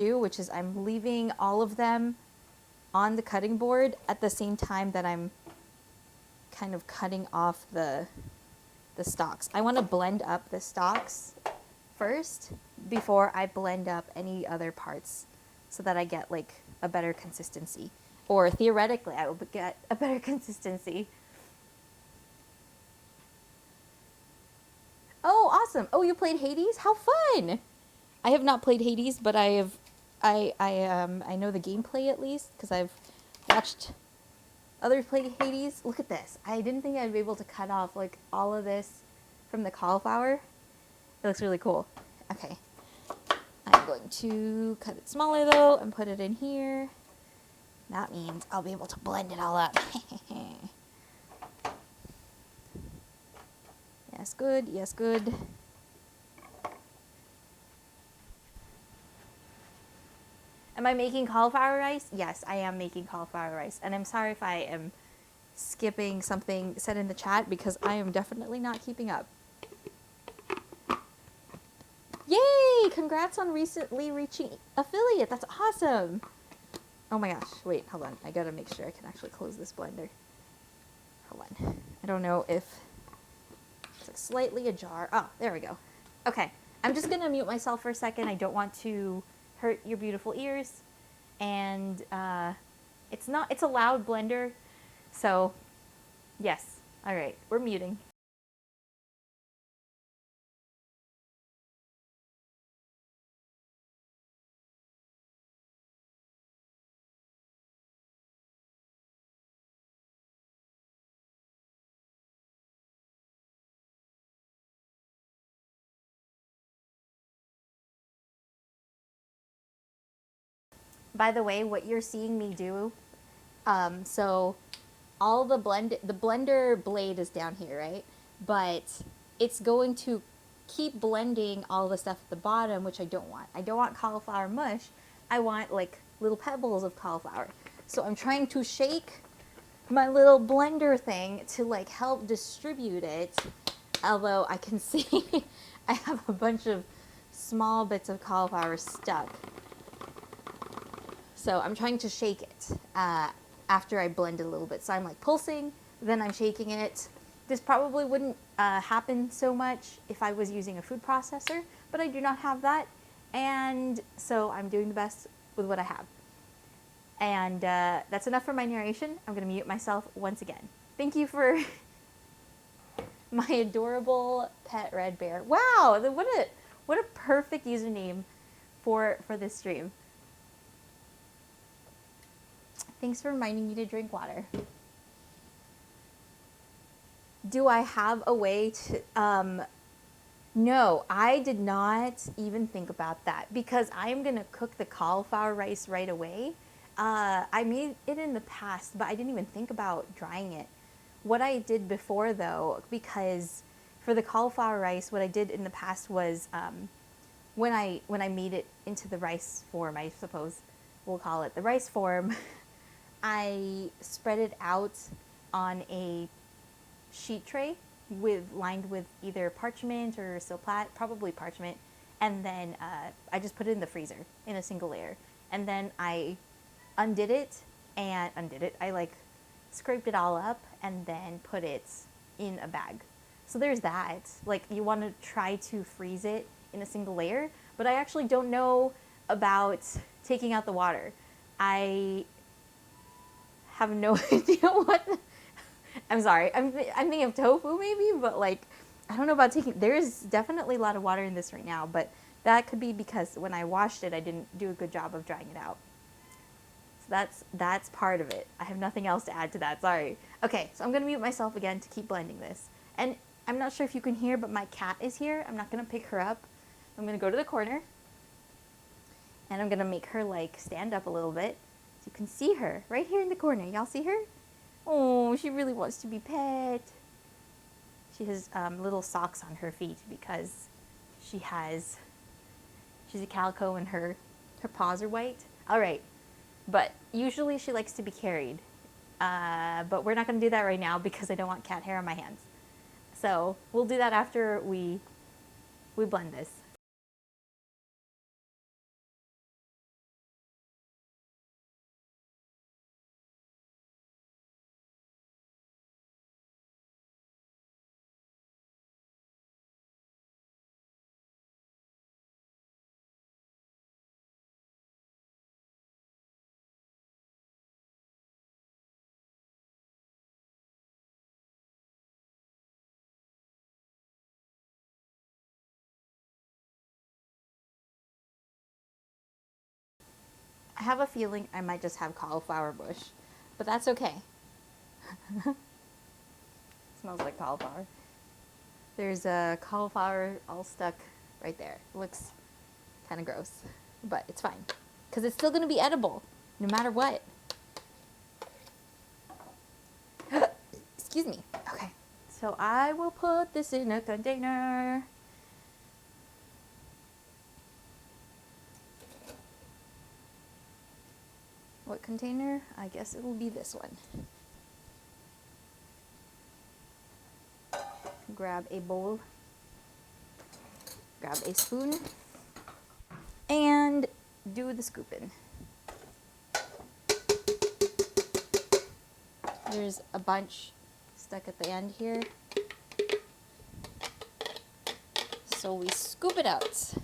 do, which is I'm leaving all of them on the cutting board at the same time that I'm kind of cutting off the stalks. I want to blend up the stalks first before I blend up any other parts so that I get like a better consistency. Or theoretically, I will get a better consistency. Oh, awesome. Oh, you played Hades? How fun. I have not played Hades, but I know the gameplay at least because I've watched others play Hades. Look at this. I didn't think I'd be able to cut off like all of this from the cauliflower. It looks really cool. Okay. I'm going to cut it smaller though and put it in here. That means I'll be able to blend it all up. Yes, good. Yes, good. Am I making cauliflower rice? Yes, I am making cauliflower rice. And I'm sorry if I am skipping something said in the chat because I am definitely not keeping up. Yay! Congrats on recently reaching affiliate. That's awesome. Oh my gosh. Wait, hold on. I gotta make sure I can actually close this blender. Hold on. I don't know if it's like slightly ajar. Oh, there we go. Okay. I'm just gonna mute myself for a second. I don't want to hurt your beautiful ears. And it's a loud blender. So yes. All right. We're muting. By the way, what you're seeing me do, so all the blender blade is down here, right? But it's going to keep blending all the stuff at the bottom, which I don't want. I don't want cauliflower mush. I want like little pebbles of cauliflower. So I'm trying to shake my little blender thing to like help distribute it. Although I can see I have a bunch of small bits of cauliflower stuck. So I'm trying to shake it after I blend it a little bit. So I'm like pulsing, then I'm shaking it. This probably wouldn't happen so much if I was using a food processor, but I do not have that. And so I'm doing the best with what I have. And that's enough for my narration. I'm going to mute myself once again. Thank you for my adorable pet red bear. Wow, what a perfect username for this stream. Thanks for reminding me to drink water. Do I have a way to, no, I did not even think about that because I am gonna cook the cauliflower rice right away. I made it in the past, but I didn't even think about drying it. What I did before though, because for the cauliflower rice, what I did in the past was, when I made it into the rice form, I suppose we'll call it the rice form, I spread it out on a sheet tray lined with either parchment or silplat, probably parchment, and then I just put it in the freezer in a single layer. And then I undid it. I like scraped it all up and then put it in a bag. So there's that. Like you want to try to freeze it in a single layer, but I actually don't know about taking out the water. I have no idea what. I'm sorry. I'm thinking of tofu maybe, but like I don't know about taking. There's definitely a lot of water in this right now, but that could be because when I washed it, I didn't do a good job of drying it out. So that's part of it. I have nothing else to add to that. Sorry. Okay, so I'm gonna mute myself again to keep blending this. And I'm not sure if you can hear, but my cat is here. I'm not gonna pick her up. I'm gonna go to the corner, and I'm gonna make her like stand up a little bit. So you can see her right here in the corner. Y'all see her? Oh, she really wants to be pet. She has little socks on her feet because she's a calico and her paws are white. All right, but usually she likes to be carried. But we're not going to do that right now because I don't want cat hair on my hands. So we'll do that after we blend this. I have a feeling I might just have cauliflower bush, but that's okay. Smells like cauliflower. There's a cauliflower all stuck right there. It looks kind of gross, but it's fine because it's still going to be edible no matter what. Excuse me. Okay, so I will put this in a container. What container? I guess it will be this one. Grab a bowl, grab a spoon, and do the scooping. There's a bunch stuck at the end here. So we scoop it out.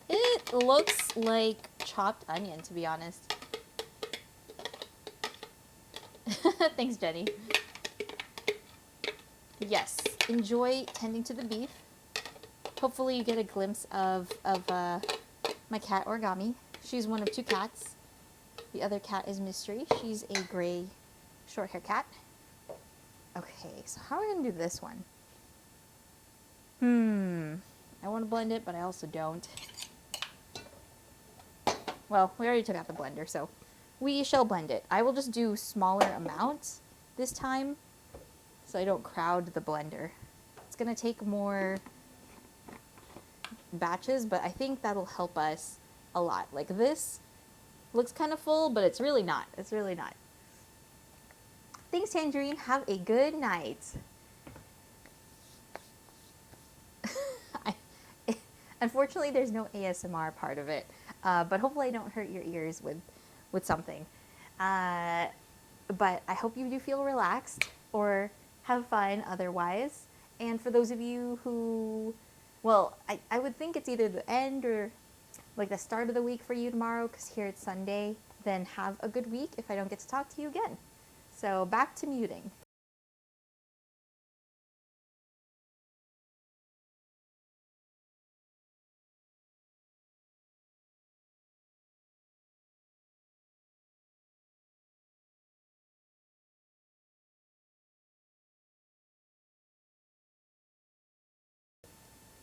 It looks like chopped onion, to be honest. Thanks, Jenny. Yes, enjoy tending to the beef. Hopefully you get a glimpse of my cat, Origami. She's one of 2 cats. The other cat is Mystery. She's a gray short hair cat. Okay, so how are we going to do this one? I want to blend it, but I also don't. Well, we already took out the blender, so we shall blend it. I will just do smaller amounts this time so I don't crowd the blender. It's going to take more batches, but I think that'll help us a lot. Like this looks kind of full, but it's really not. It's really not. Thanks, Tangerine. Have a good night. Unfortunately, there's no ASMR part of it, but hopefully I don't hurt your ears with something. But I hope you do feel relaxed or have fun otherwise. And for those of you who, well, I would think it's either the end or like the start of the week for you tomorrow, because here it's Sunday, then have a good week if I don't get to talk to you again. So back to muting.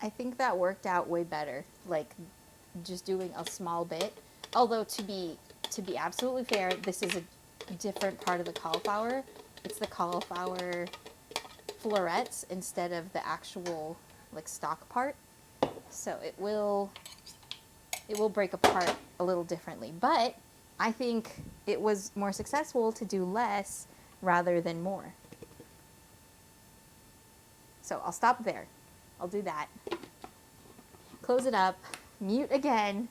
I think that worked out way better, like just doing a small bit. Although to be absolutely fair, this is a different part of the cauliflower. It's the cauliflower florets instead of the actual like stalk part. So it will break apart a little differently. But I think it was more successful to do less rather than more. So I'll stop there. I'll do that. Close it up, mute again.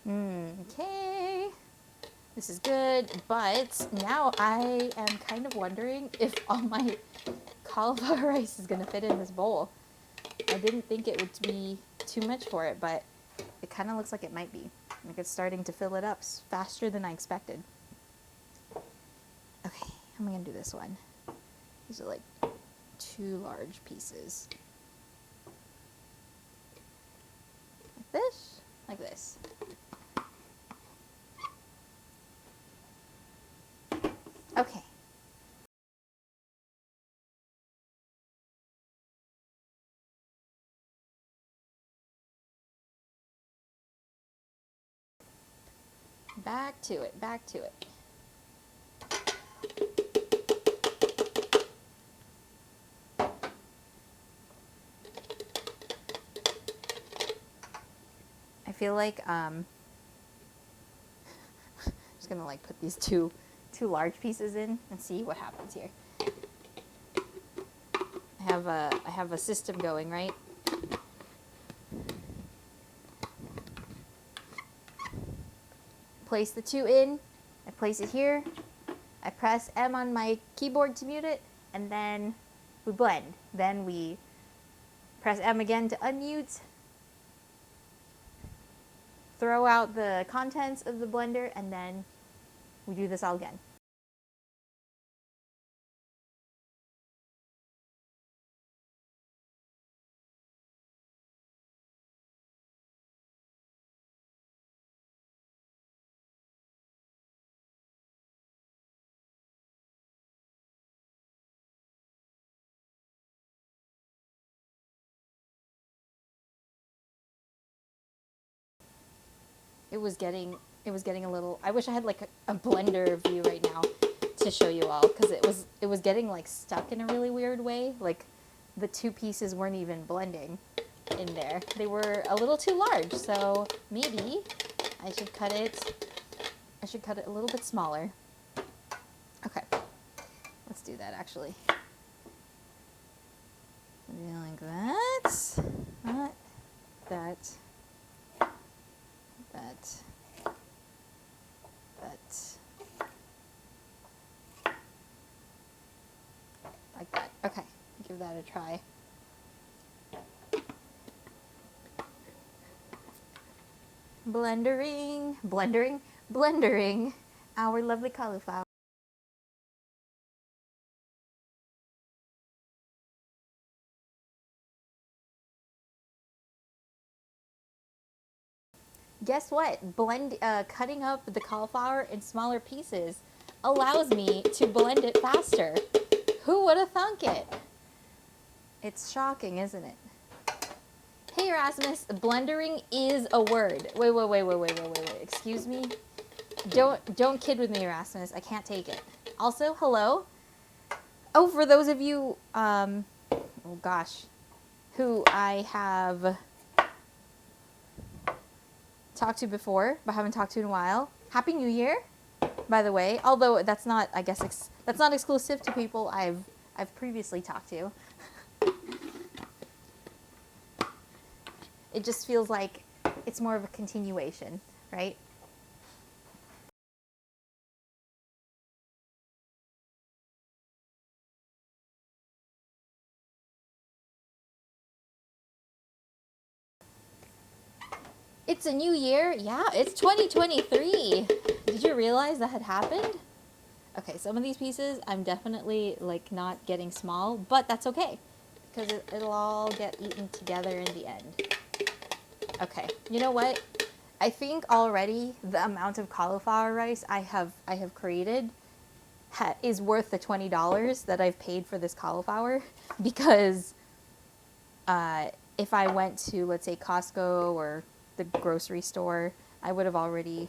Okay, this is good, but now I am kind of wondering if all my cauliflower rice is gonna fit in this bowl. I didn't think it would be too much for it, but it kind of looks like it might be. Like it's starting to fill it up faster than I expected. Okay, how am I gonna do this one? These are like 2 large pieces. Like this, like this. Okay. Back to it, back to it. I feel like just gonna like put these two large pieces in and see what happens here. I have a system going, right? Place the 2 in, I place it here, I press M on my keyboard to mute it, and then we blend. Then we press M again to unmute, throw out the contents of the blender, and then we do this all again. It was getting a little, I wish I had like a blender view right now to show you all, because it was getting like stuck in a really weird way. Like the two pieces weren't even blending in there. They were a little too large, so maybe I should cut it a little bit smaller. Okay, let's do that actually. Like that, that, like that. Okay, give that a try. Blendering our lovely cauliflower. Guess what? Cutting up the cauliflower in smaller pieces allows me to blend it faster. Who would have thunk it? It's shocking, isn't it? Hey Erasmus, blendering is a word. Wait. Excuse me? Don't kid with me, Erasmus. I can't take it. Also, hello? Oh, for those of you, oh gosh, who I have talked to before, but haven't talked to in a while. Happy New Year, by the way. Although that's not, I guess, that's not exclusive to people I've previously talked to. It just feels like it's more of a continuation, right? It's a new year. Yeah, it's 2023. Did you realize that had happened? Okay, some of these pieces I'm definitely like not getting small, but that's okay because it'll all get eaten together in the end. Okay, you know what? I think already the amount of cauliflower rice I have created is worth the $20 that I've paid for this cauliflower, because if I went to, let's say, Costco or the grocery store, I would have already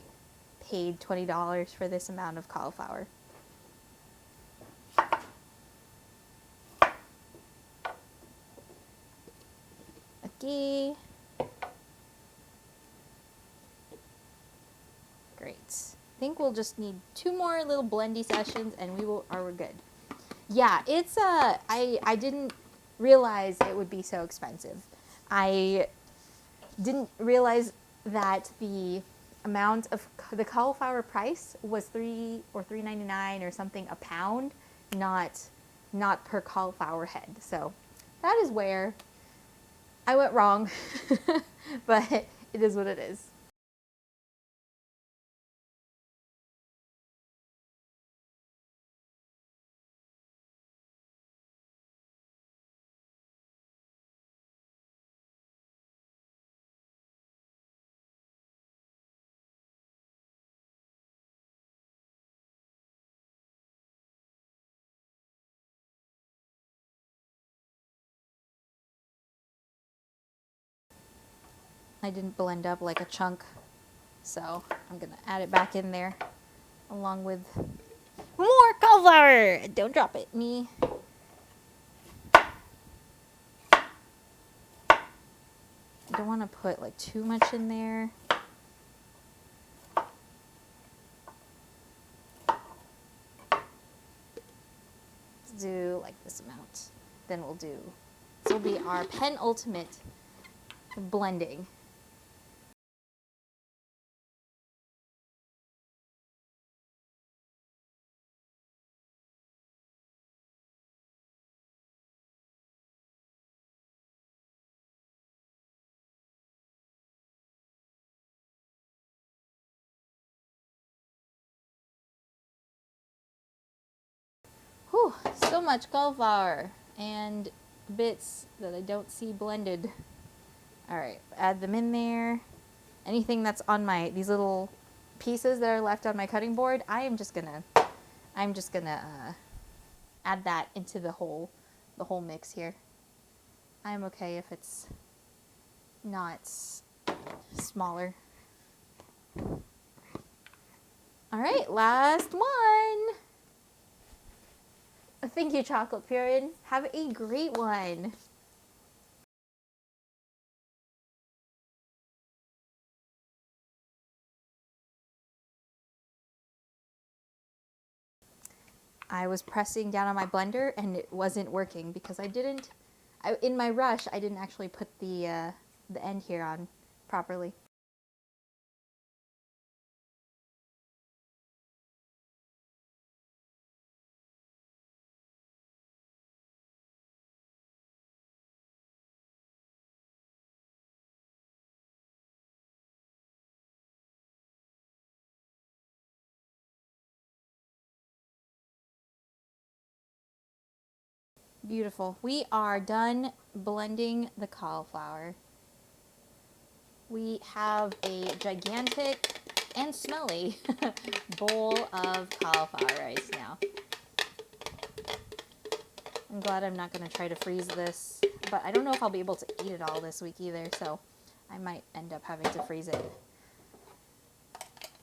paid $20 for this amount of cauliflower. Okay. Great. I think we'll just need 2 more little blendy sessions and we're good. Yeah, it's I didn't realize it would be so expensive. I didn't realize that the amount of the cauliflower price was $3.99 or something a pound, not per cauliflower head. So that is where I went wrong, but it is what it is. I didn't blend up like a chunk, so I'm gonna add it back in there along with more cauliflower. Don't drop it, me. I don't want to put like too much in there. Let's do like this amount. Then we'll do, this will be our penultimate blending. much cauliflower and bits that I don't see blended. All right, add them in there. Anything that's on these little pieces that are left on my cutting board, I'm just gonna add that into the whole mix here. I'm okay if it's not smaller. All right, last one. Thank you, Chocolate Period. Have a great one. I was pressing down on my blender and it wasn't working because in my rush, I didn't actually put the end here on properly. Beautiful. We are done blending the cauliflower. We have a gigantic and smelly bowl of cauliflower rice now. I'm glad I'm not going to try to freeze this, but I don't know if I'll be able to eat it all this week either, so I might end up having to freeze it.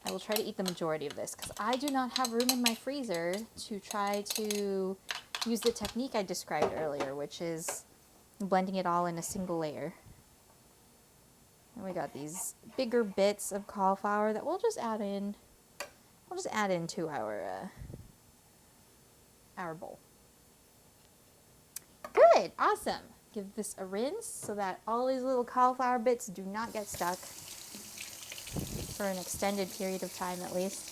I will try to eat the majority of this because I do not have room in my freezer to try to use the technique I described earlier, which is blending it all in a single layer. And we got these bigger bits of cauliflower that we'll just add in. We'll just add into our bowl. Good, awesome. Give this a rinse so that all these little cauliflower bits do not get stuck for an extended period of time at least.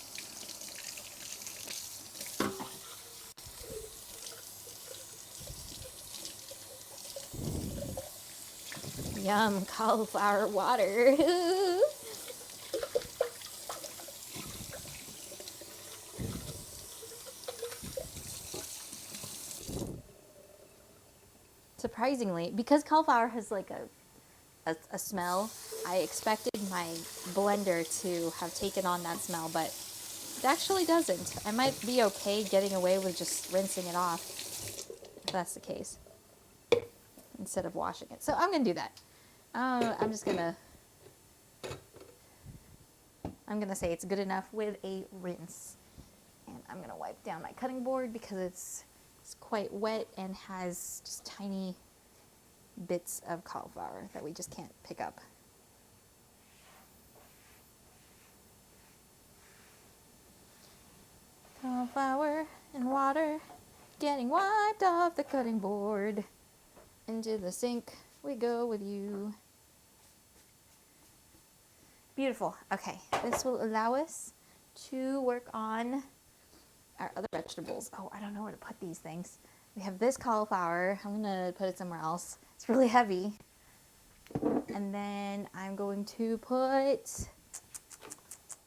Yum, cauliflower water. Surprisingly, because cauliflower has like a smell, I expected my blender to have taken on that smell, but it actually doesn't. I might be okay getting away with just rinsing it off, if that's the case, instead of washing it. So I'm going to do that. I'm going to say it's good enough with a rinse. And I'm going to wipe down my cutting board because it's quite wet and has just tiny bits of cauliflower that we just can't pick up. Cauliflower and water getting wiped off the cutting board. Into the sink we go with you. Beautiful. Okay, this will allow us to work on our other vegetables. Oh, I don't know where to put these things. We have this cauliflower. I'm gonna put it somewhere else. It's really heavy. And then I'm going to put,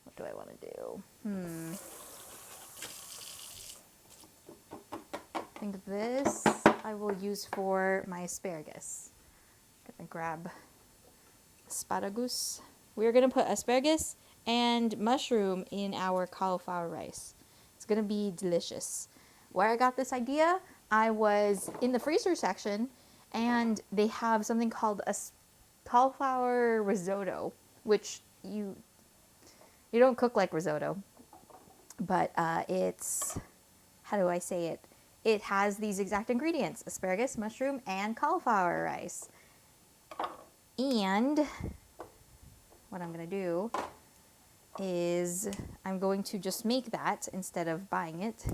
what do I want to do? I think this I will use for my asparagus. I'm gonna grab asparagus. We're gonna put asparagus and mushroom in our cauliflower rice. It's gonna be delicious. Where I got this idea, I was in the freezer section and they have something called a cauliflower risotto, which you don't cook like risotto, but it's, how do I say it? It has these exact ingredients: asparagus, mushroom, and cauliflower rice. And what I'm going to do is I'm going to just make that instead of buying it.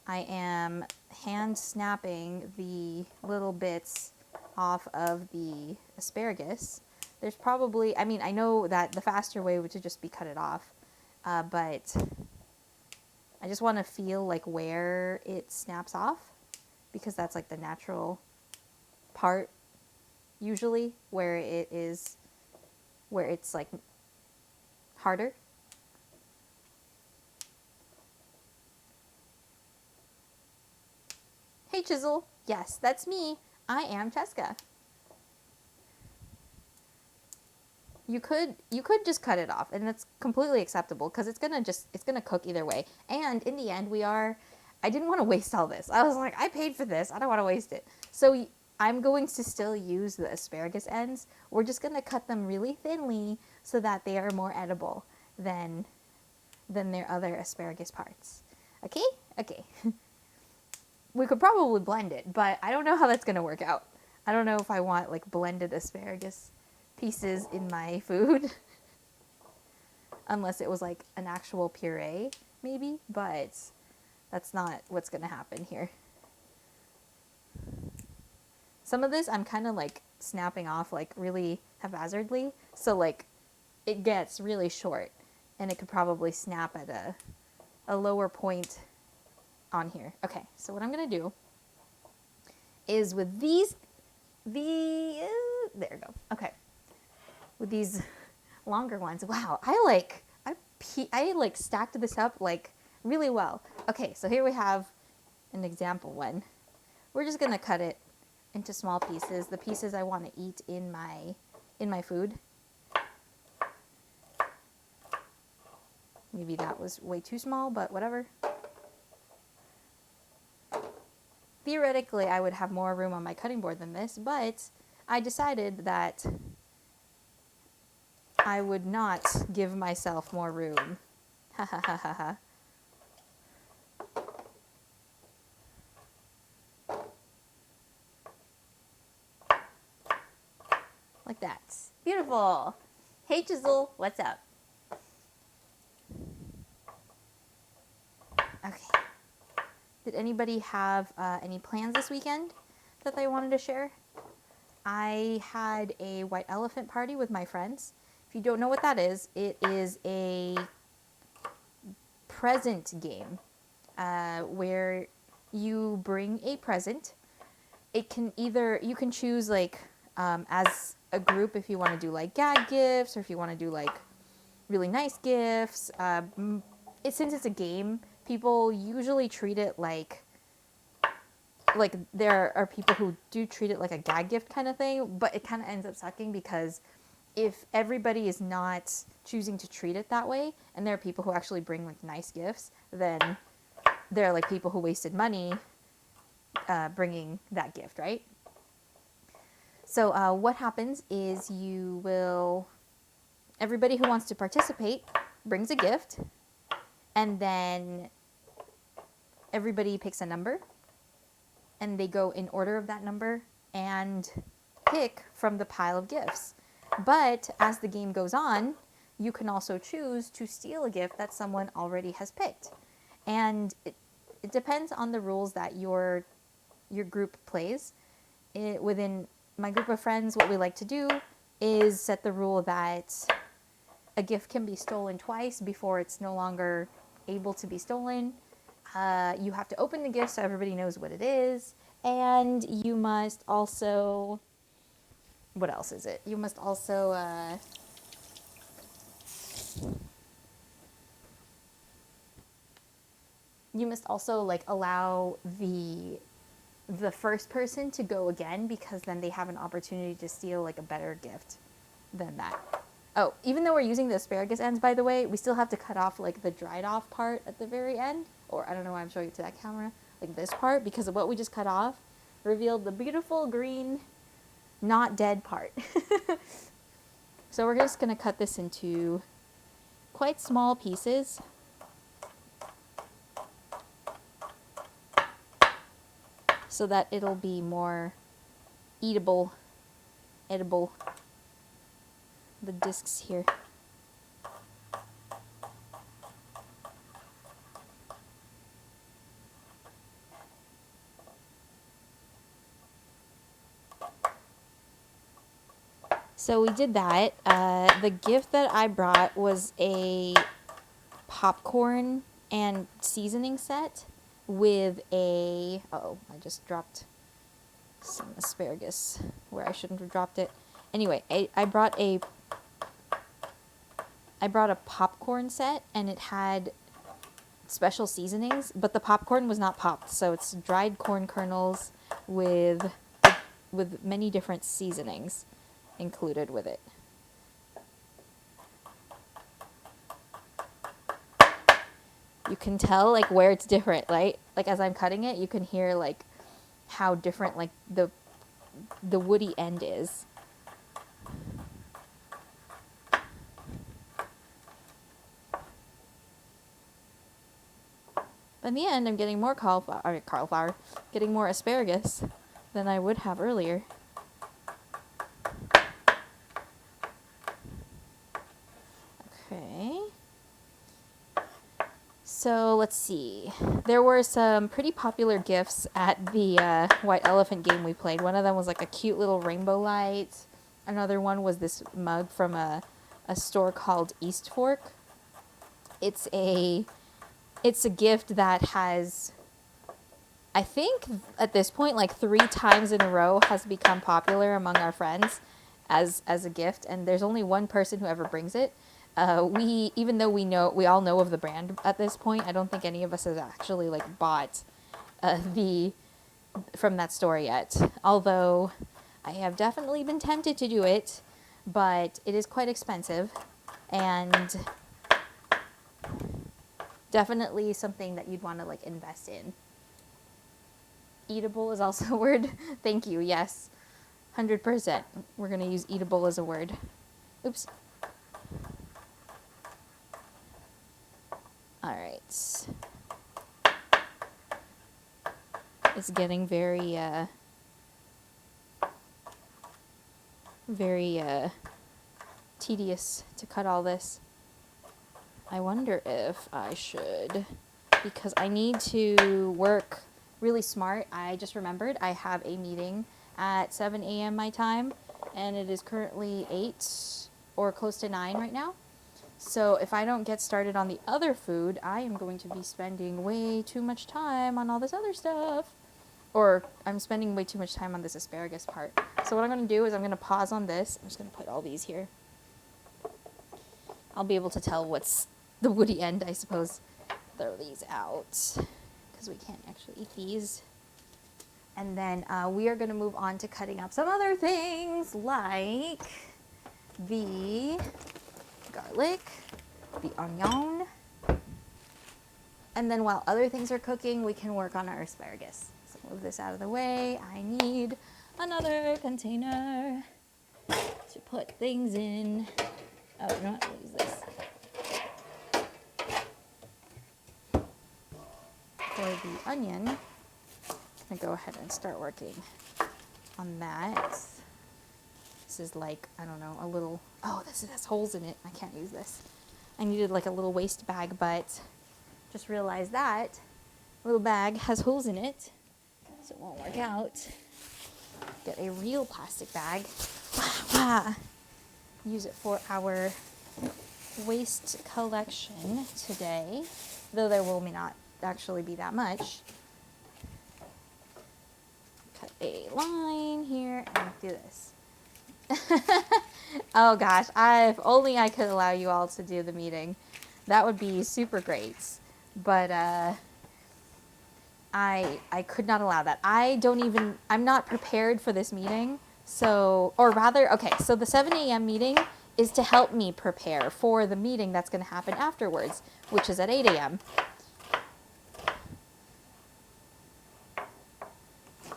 I am hand snapping the little bits off of the asparagus. There's probably, I mean, I know that the faster way would to just be cut it off, but I just want to feel like where it snaps off, because that's like the natural part usually where it's like harder. Hey, Chisel. Yes, that's me. I am Cheska. You could just cut it off, and that's completely acceptable because it's gonna cook either way. And in the end, I didn't want to waste all this. I was like, I paid for this. I don't want to waste it. So I'm going to still use the asparagus ends. We're just gonna cut them really thinly so that they are more edible than their other asparagus parts. Okay? Okay. We could probably blend it, but I don't know how that's gonna work out. I don't know if I want like blended asparagus pieces in my food. Unless it was like an actual puree, maybe, but that's not what's gonna happen here. Some of this I'm kind of like snapping off like really haphazardly, so like it gets really short and it could probably snap at a lower point on here. Okay, so what I'm gonna do is with these, there we go. Okay, with these longer ones. Wow, I like stacked this up like really well. Okay, so here we have an example one. We're just gonna cut it into small pieces, the pieces I want to eat in my food. Maybe that was way too small, but whatever. Theoretically, I would have more room on my cutting board than this, but I decided that I would not give myself more room. Ha ha ha ha ha. Like that. Beautiful. Hey Chisel, what's up? Okay. Did anybody have any plans this weekend that they wanted to share? I had a white elephant party with my friends. If you don't know what that is, it is a present game where you bring a present. It can either, you can choose like as a group if you want to do like gag gifts or if you want to do like really nice gifts. Since it's a game, people usually treat it like there are people who do treat it like a gag gift kind of thing, but it kind of ends up sucking because if everybody is not choosing to treat it that way, and there are people who actually bring like nice gifts, then they're like people who wasted money bringing that gift, right? So what happens is everybody who wants to participate brings a gift, and then everybody picks a number, and they go in order of that number and pick from the pile of gifts. But as the game goes on, you can also choose to steal a gift that someone already has picked. And it depends on the rules that your group plays. Within my group of friends, what we like to do is set the rule that a gift can be stolen twice before it's no longer able to be stolen. You have to open the gift so everybody knows what it is. And you must also, what else is it? You must also, like allow the first person to go again, because then they have an opportunity to steal like a better gift than that. Oh, even though we're using the asparagus ends, by the way, we still have to cut off like the dried off part at the very end. Or I don't know why I'm showing it to that camera. Like this part, because of what we just cut off revealed the beautiful green, not dead part. So we're just going to cut this into quite small pieces. So that it'll be more edible. The discs here. So we did that. The gift that I brought was a popcorn and seasoning set with a, uh-oh, I just dropped some asparagus where I shouldn't have dropped it. Anyway, I brought a popcorn set, and it had special seasonings, but the popcorn was not popped, so it's dried corn kernels with many different seasonings included with it. You can tell like where it's different, right? Like as I'm cutting it, you can hear like how different like the woody end is. But in the end, I'm getting more cauliflower, getting more asparagus than I would have earlier. Okay. So let's see. There were some pretty popular gifts at the White Elephant game we played. One of them was like a cute little rainbow light. Another one was this mug from a store called East Fork. It's a gift that has, I think at this point, like 3 times in a row has become popular among our friends as a gift. And there's only one person who ever brings it. Even though we all know of the brand at this point, I don't think any of us has actually like bought from that store yet. Although I have definitely been tempted to do it, but it is quite expensive and definitely something that you'd want to like invest in. Eatable is also a word. Thank you. Yes. 100%. We're going to use eatable as a word. Oops. All right. It's getting very tedious to cut all this. I wonder if I should, because I need to work really smart. I just remembered I have a meeting at 7 a.m. my time, and it is currently 8 or close to 9 right now. So if I don't get started on the other food, I am going to be spending way too much time on all this other stuff. Or I'm spending way too much time on this asparagus part. So what I'm going to do is I'm going to pause on this. I'm just going to put all these here. I'll be able to tell what's the woody end, I suppose. Throw these out because we can't actually eat these. And then we are going to move on to cutting up some other things like the garlic, the onion, and then while other things are cooking, we can work on our asparagus. So move this out of the way. I need another container to put things in. Oh, you know what? I'll use this. For the onion, I'm going to go ahead and start working on that. This is like, I don't know, a little, oh, this has holes in it. I can't use this. I needed like a little waste bag, but just realized that little bag has holes in it, so it won't work out. Get a real plastic bag. Use it for our waste collection today, though there will not actually be that much. Cut a line here and do this. Oh gosh, if only I could allow you all to do the meeting. That would be super great. But I could not allow that. I'm not prepared for this meeting. So, or rather, okay, so the 7 a.m. meeting is to help me prepare for the meeting that's going to happen afterwards, which is at 8 a.m.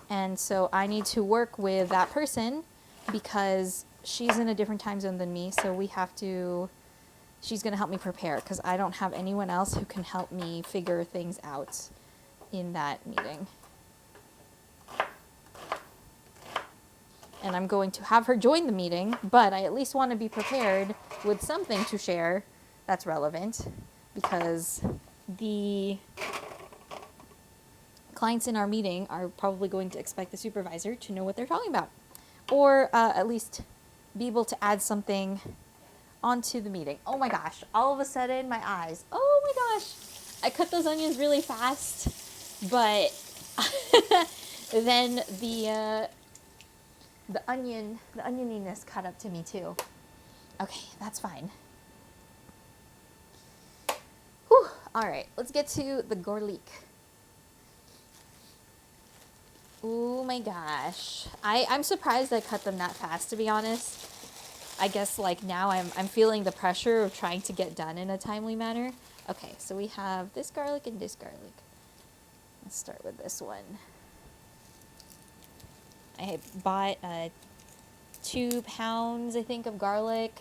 And so I need to work with that person because she's in a different time zone than me, so she's going to help me prepare because I don't have anyone else who can help me figure things out in that meeting. And I'm going to have her join the meeting, but I at least want to be prepared with something to share that's relevant because the clients in our meeting are probably going to expect the supervisor to know what they're talking about, or at least be able to add something onto the meeting. Oh my gosh, all of a sudden my eyes, oh my gosh, I cut those onions really fast, but then the onioniness caught up to me too. Okay, that's fine. Whew. All right, let's get to the garlic. Oh my gosh. I'm surprised I cut them that fast, to be honest. I guess like now I'm feeling the pressure of trying to get done in a timely manner. Okay, so we have this garlic and this garlic. Let's start with this one. I had bought 2 pounds, I think, of garlic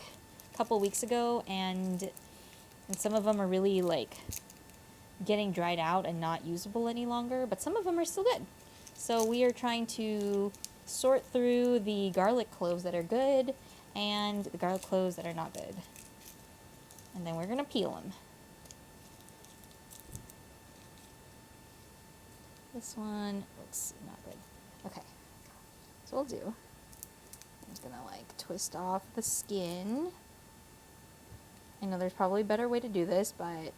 a couple weeks ago, and some of them are really like getting dried out and not usable any longer, but some of them are still good. So we are trying to sort through the garlic cloves that are good and the garlic cloves that are not good. And then we're going to peel them. This one looks not good. Okay, so we'll do. I'm just going to like twist off the skin. I know there's probably a better way to do this, but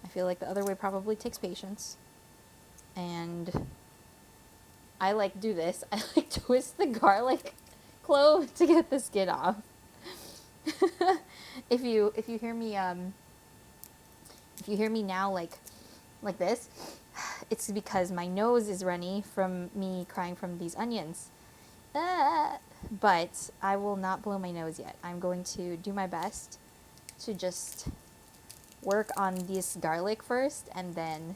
I feel like the other way probably takes patience. And I like do this. I like twist the garlic clove to get the skin off. If you hear me now like this, it's because my nose is runny from me crying from these onions. But I will not blow my nose yet. I'm going to do my best to just work on this garlic first, and then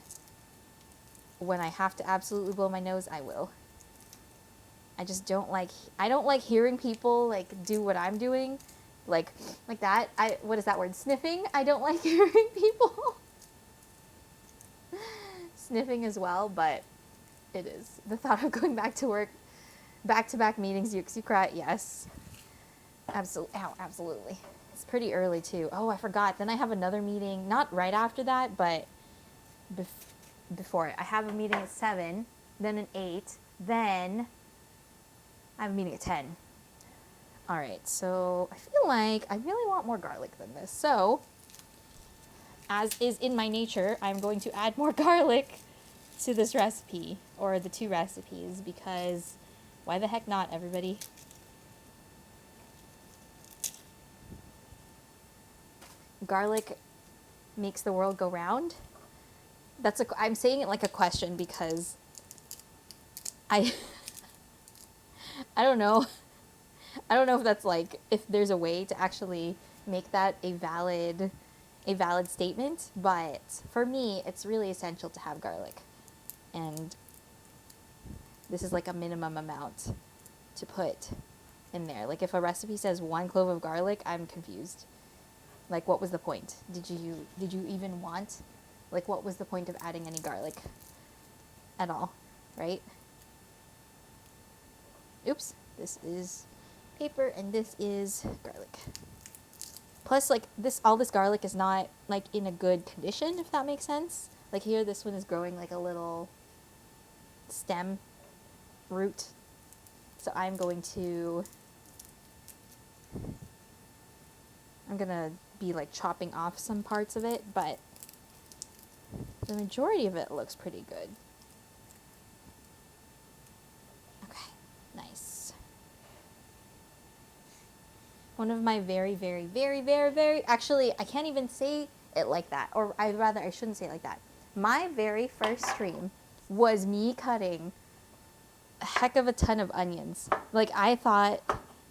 when I have to absolutely blow my nose, I will. I just don't like hearing people like do what I'm doing, like that. What is that word? Sniffing. I don't like hearing people sniffing as well, but it is the thought of going back to work, back-to-back meetings. You cry. Yes, absolutely. Ow, absolutely. It's pretty early too. Oh, I forgot. Then I have another meeting, not right after that, but before it. I have a meeting at 7, then an 8, then I have a meeting at 10. All right, so I feel like I really want more garlic than this. So, as is in my nature, I'm going to add more garlic to this recipe, or the 2 recipes, because why the heck not, everybody? Garlic makes the world go round. I'm saying it like a question because I don't know. I don't know if that's like, if there's a way to actually make that a valid statement, but for me, it's really essential to have garlic. And this is like a minimum amount to put in there. Like if a recipe says 1 clove of garlic, I'm confused. Like, what was the point? Did you even want, like, what was the point of adding any garlic at all, right? Oops, this is paper and this is garlic. Plus, like, all this garlic is not, like, in a good condition, if that makes sense. Like here, this one is growing like a little stem root. So I'm going to be like chopping off some parts of it, but the majority of it looks pretty good. Okay, nice. One of my very, very, very, very, very, actually, I can't even say it like that, or I shouldn't say it like that. My very first stream was me cutting a heck of a ton of onions. Like, I thought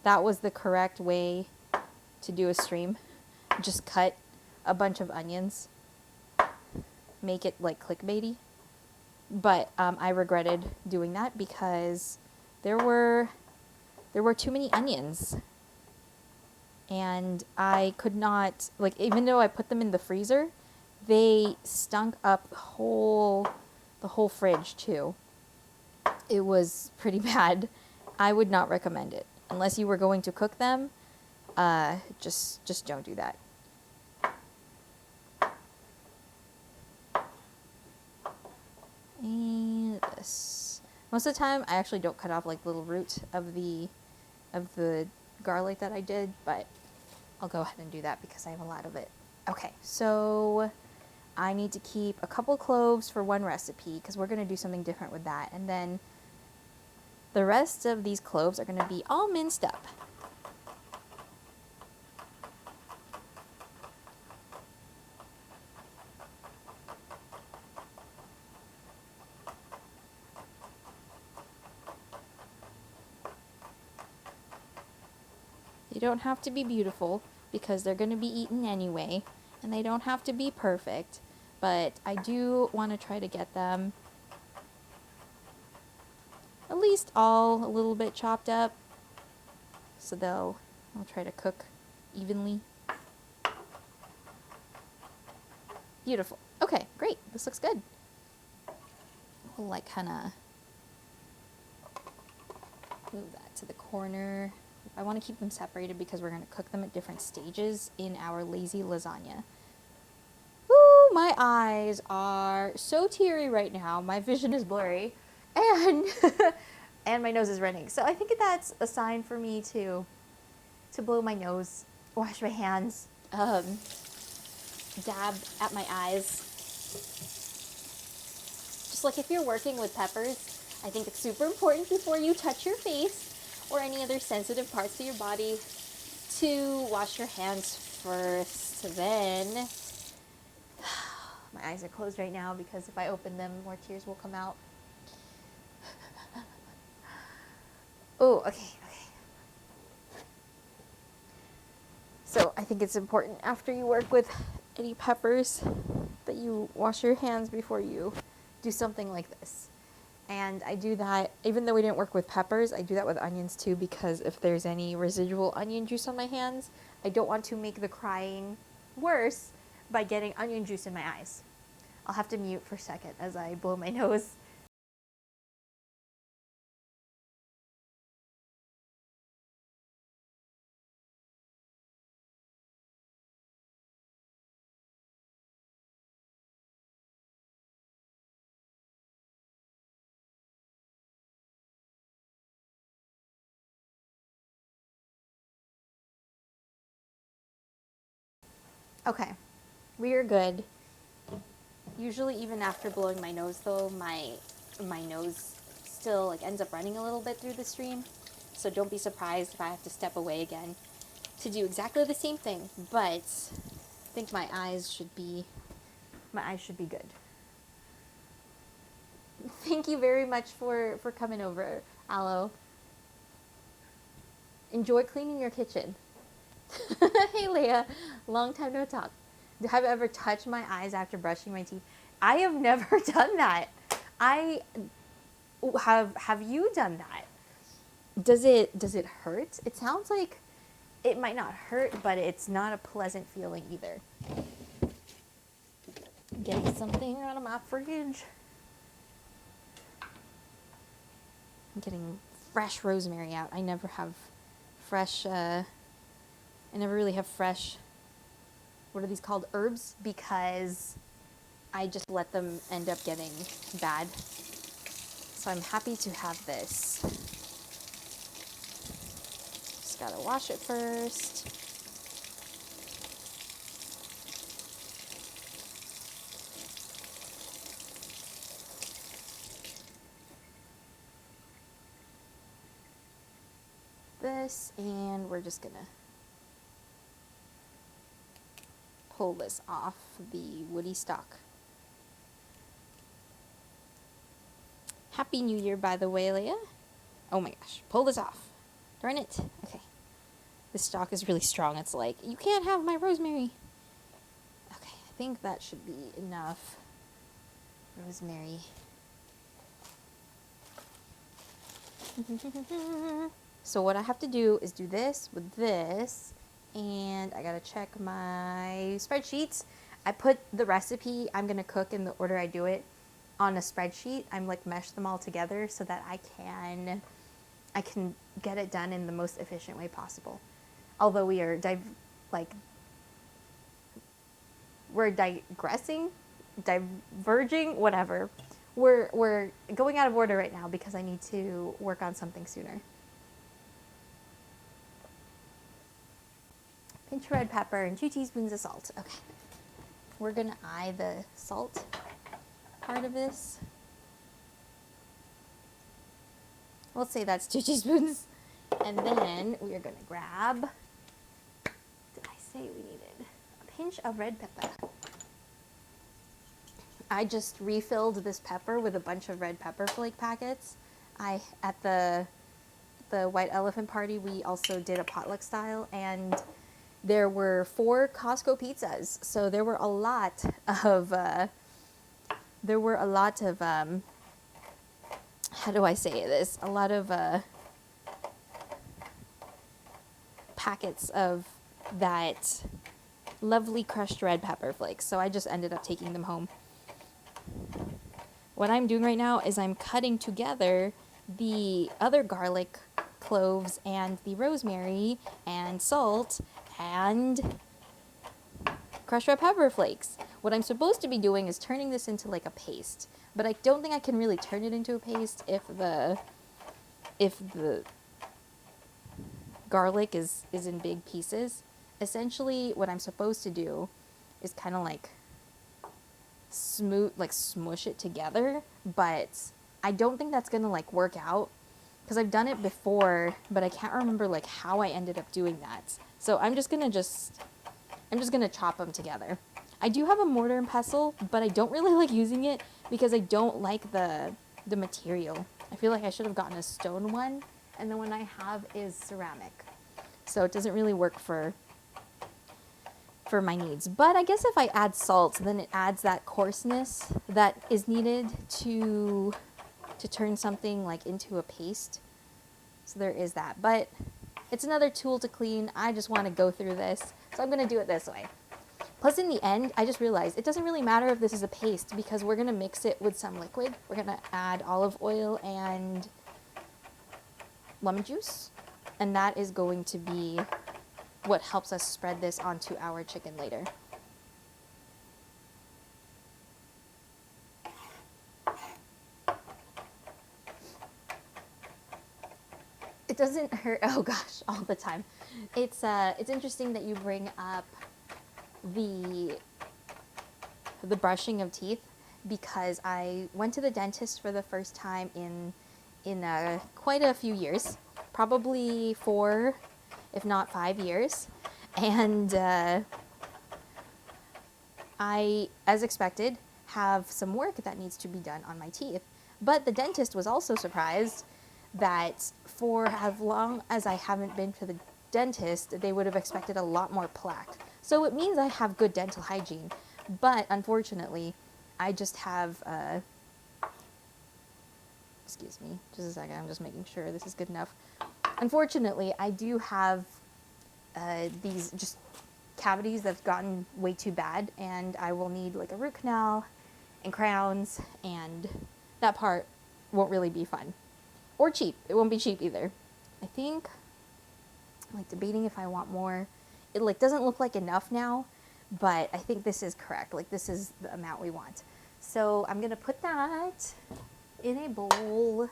that was the correct way to do a stream. Just cut a bunch of onions, make it like clickbaity. But I regretted doing that because there were too many onions, and I could not, like, even though I put them in the freezer, they stunk up the whole fridge too. It was pretty bad. I would not recommend it unless you were going to cook them. Just don't do that. And this. Most of the time, I actually don't cut off like little root of the garlic that I did, but I'll go ahead and do that because I have a lot of it. Okay, so I need to keep a couple cloves for one recipe because we're going to do something different with that. And then the rest of these cloves are going to be all minced up. They don't have to be beautiful because they're going to be eaten anyway, and they don't have to be perfect, but I do want to try to get them at least all a little bit chopped up, so I'll try to cook evenly. Beautiful. Okay, great. This looks good. We'll like kind of move that to the corner. I want to keep them separated because we're going to cook them at different stages in our lazy lasagna. Ooh, my eyes are so teary right now. My vision is blurry, and and my nose is running. So I think that's a sign for me to blow my nose, wash my hands, dab at my eyes. Just like if you're working with peppers, I think it's super important before you touch your face or any other sensitive parts of your body to wash your hands first. Then, my eyes are closed right now because if I open them, more tears will come out. Oh, okay. So I think it's important after you work with any peppers that you wash your hands before you do something like this. And I do that, even though we didn't work with peppers, I do that with onions too, because if there's any residual onion juice on my hands, I don't want to make the crying worse by getting onion juice in my eyes. I'll have to mute for a second as I blow my nose. Okay, we are good. Usually even after blowing my nose though, my nose still like ends up running a little bit through the stream. So don't be surprised if I have to step away again to do exactly the same thing, but I think my eyes should be good. Thank you very much for coming over, Aloe. Enjoy cleaning your kitchen. Hey Leah, long time no talk. Have you ever touched my eyes after brushing my teeth? I have never done that. Have you done that? Does it hurt? It sounds like it might not hurt, but it's not a pleasant feeling either. Getting something out of my fridge. I'm getting fresh rosemary out. I never have fresh, I never really have fresh, what are these called, herbs, because I just let them end up getting bad. So I'm happy to have this. Just gotta wash it first. This, and we're just gonna pull this off the woody stalk. Happy New Year, by the way, Leah. Oh my gosh, pull this off. Darn it. Okay. This stalk is really strong. It's like, you can't have my rosemary. Okay, I think that should be enough rosemary. So what I have to do is do this with this, and I gotta check my spreadsheets. I put the recipe I'm gonna cook in the order I do it on a spreadsheet. I'm like mesh them all together so that I can get it done in the most efficient way possible. Although we are we're digressing, diverging, whatever. We're going out of order right now because I need to work on something sooner. Pinch of red pepper and 2 teaspoons of salt. Okay. We're gonna eye the salt part of this. Let's say that's 2 teaspoons. And then we are gonna grab, did I say we needed a pinch of red pepper? I just refilled this pepper with a bunch of red pepper flake packets. At the the White Elephant Party, we also did a potluck style, and there were 4 Costco pizzas. So there were a lot of how do I say this? A lot of packets of that lovely crushed red pepper flakes. So I just ended up taking them home. What I'm doing right now is I'm cutting together the other garlic cloves and the rosemary and salt and crushed red pepper flakes. What I'm supposed to be doing is turning this into like a paste, but I don't think I can really turn it into a paste if the garlic is in big pieces. Essentially, what I'm supposed to do is kind of like smush it together, but I don't think that's gonna like work out because I've done it before, but I can't remember like how I ended up doing that. So I'm just gonna chop them together. I do have a mortar and pestle, but I don't really like using it because I don't like the material. I feel like I should have gotten a stone one, and the one I have is ceramic. So it doesn't really work for my needs. But I guess if I add salt, then it adds that coarseness that is needed to turn something like into a paste. So there is that. But it's another tool to clean. I just want to go through this. So I'm going to do it this way. Plus in the end, I just realized it doesn't really matter if this is a paste because we're going to mix it with some liquid. We're going to add olive oil and lemon juice. And that is going to be what helps us spread this onto our chicken later. It doesn't hurt. Oh gosh, all the time. It's interesting that you bring up the brushing of teeth because I went to the dentist for the first time in quite a few years, probably 4, if not 5 years, and I, as expected, have some work that needs to be done on my teeth. But the dentist was also surprised that for as long as I haven't been to the dentist, they would have expected a lot more plaque. So it means I have good dental hygiene, but unfortunately, I just have, excuse me, just a second, I'm just making sure this is good enough. Unfortunately, I do have these just cavities that have gotten way too bad, and I will need like a root canal and crowns, and that part won't really be fun. Or cheap. It won't be cheap either. I think I'm like debating if I want more. It like doesn't look like enough now, but I think this is correct. Like this is the amount we want. So I'm gonna put that in a bowl.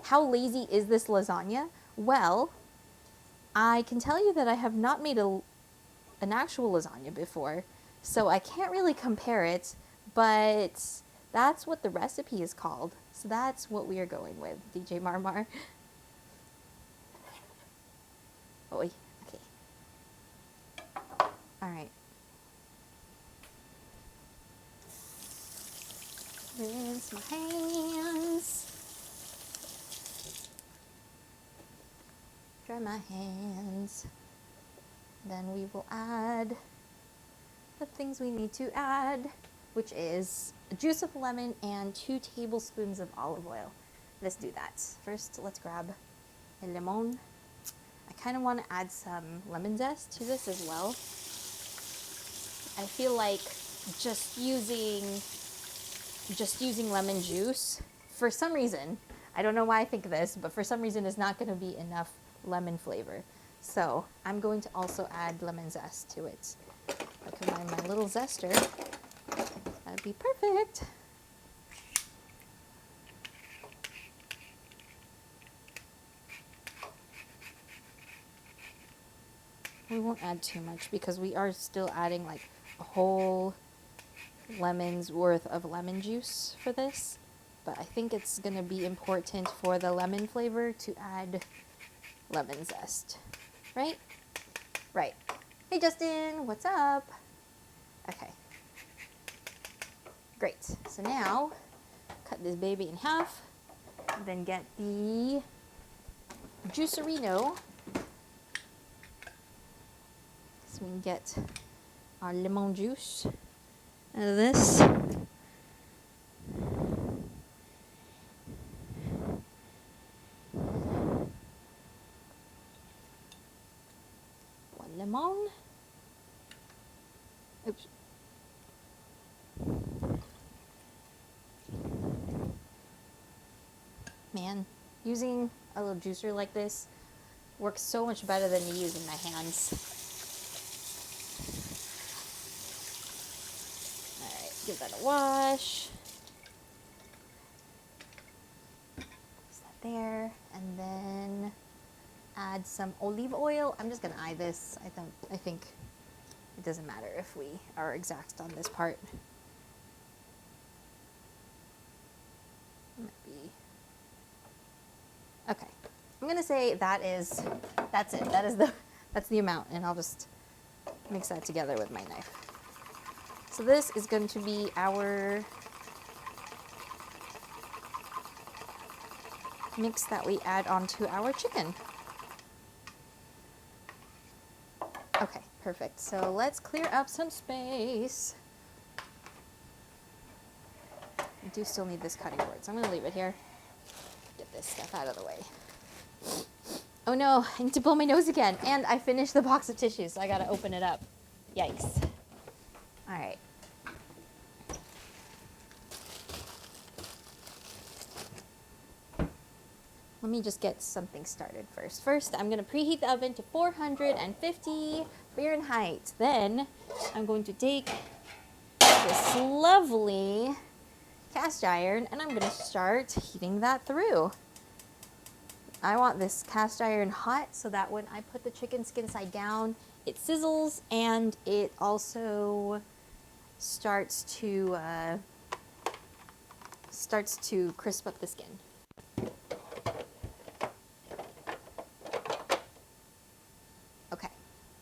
How lazy is this lasagna? Well, I can tell you that I have not made an actual lasagna before, so I can't really compare it, but that's what the recipe is called. So that's what we are going with, DJ Marmar. Oi, okay. All right. Rinse my hands. Dry my hands. Then we will add the things we need to add, which is a juice of lemon and 2 tablespoons of olive oil. Let's do that. First, let's grab a lemon. I kind of want to add some lemon zest to this as well. I feel like just using lemon juice, for some reason, I don't know why I think this, but for some reason is not going to be enough lemon flavor. So I'm going to also add lemon zest to it. I combine my little zester. That'd be perfect. We won't add too much because we are still adding like a whole lemon's worth of lemon juice for this. But I think it's going to be important for the lemon flavor to add lemon zest. Right? Right. Hey Justin, what's up? Okay. Great. So now, cut this baby in half. Then get the Juicerino. So we can get our lemon juice out of this. One lemon. Oops. Man, using a little juicer like this works so much better than me using my hands. Alright, give that a wash. Place that there, and then add some olive oil. I'm just gonna eye this. I think it doesn't matter if we are exact on this part. Might be. Okay. I'm gonna say that's it. That's the amount, and I'll just mix that together with my knife. So this is going to be our mix that we add onto our chicken. Okay, perfect. So let's clear up some space. I do still need this cutting board, so I'm going to leave it here. Get this stuff out of the way. Oh no, I need to blow my nose again. And I finished the box of tissues, so I got to open it up. Yikes. All right. Let me just get something started first. First, I'm going to preheat the oven to 450 Fahrenheit. Then, I'm going to take this lovely cast iron and I'm going to start heating that through. I want this cast iron hot so that when I put the chicken skin side down, it sizzles and it also starts to crisp up the skin. Okay,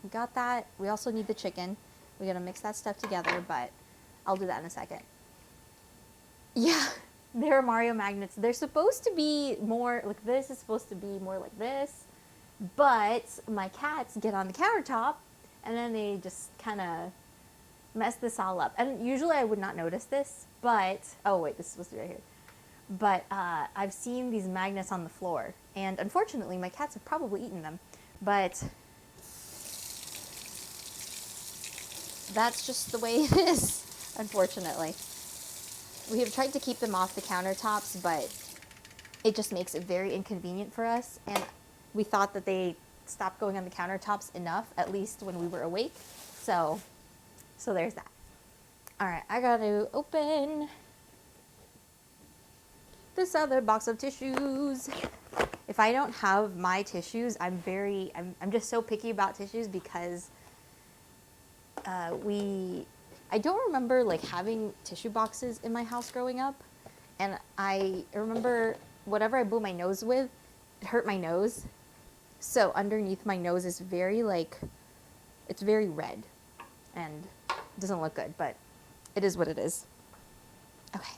we got that. We also need the chicken. We're gonna mix that stuff together, but I'll do that in a second. Yeah, they're Mario magnets. They're supposed to be more like this. Is supposed to be more like this, but my cats get on the countertop and then they just kind of mess this all up. And usually I would not notice this, but oh wait, this is supposed to be right here. But I've seen these magnets on the floor, and unfortunately my cats have probably eaten them. But that's just the way it is, unfortunately. We have tried to keep them off the countertops, but it just makes it very inconvenient for us. And we thought that they stopped going on the countertops enough, at least when we were awake. So there's that. All right, I got to open this other box of tissues. If I don't have my tissues, I'm just so picky about tissues because I don't remember like having tissue boxes in my house growing up, and I remember whatever I blew my nose with, it hurt my nose. So underneath my nose is it's very red, and it doesn't look good, but it is what it is. Okay.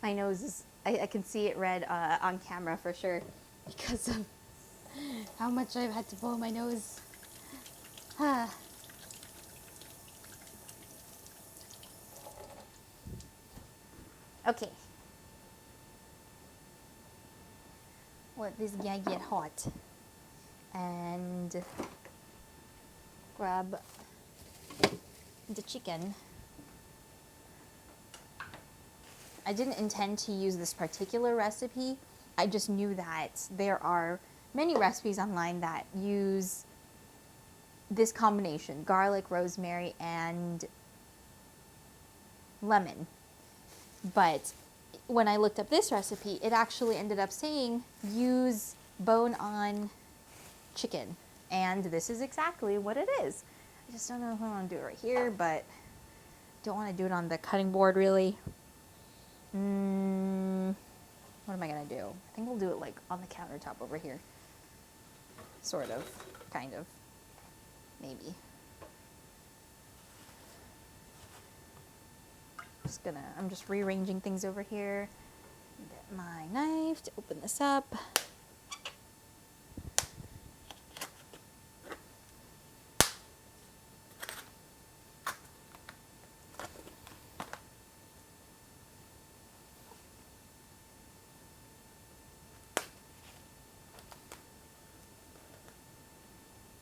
My nose is, I can see it red on camera for sure because of how much I've had to blow my nose. Okay. Let this guy get hot. And grab the chicken. I didn't intend to use this particular recipe. I just knew that there are many recipes online that use this combination, garlic, rosemary, and lemon. But when I looked up this recipe, it actually ended up saying use bone-on chicken. And this is exactly what it is. I just don't know if I want to do it right here, but don't want to do it on the cutting board really. what am I gonna do? I think we'll do it like on the countertop over here. Sort of, kind of, maybe. I'm just rearranging things over here. Get my knife to open this up.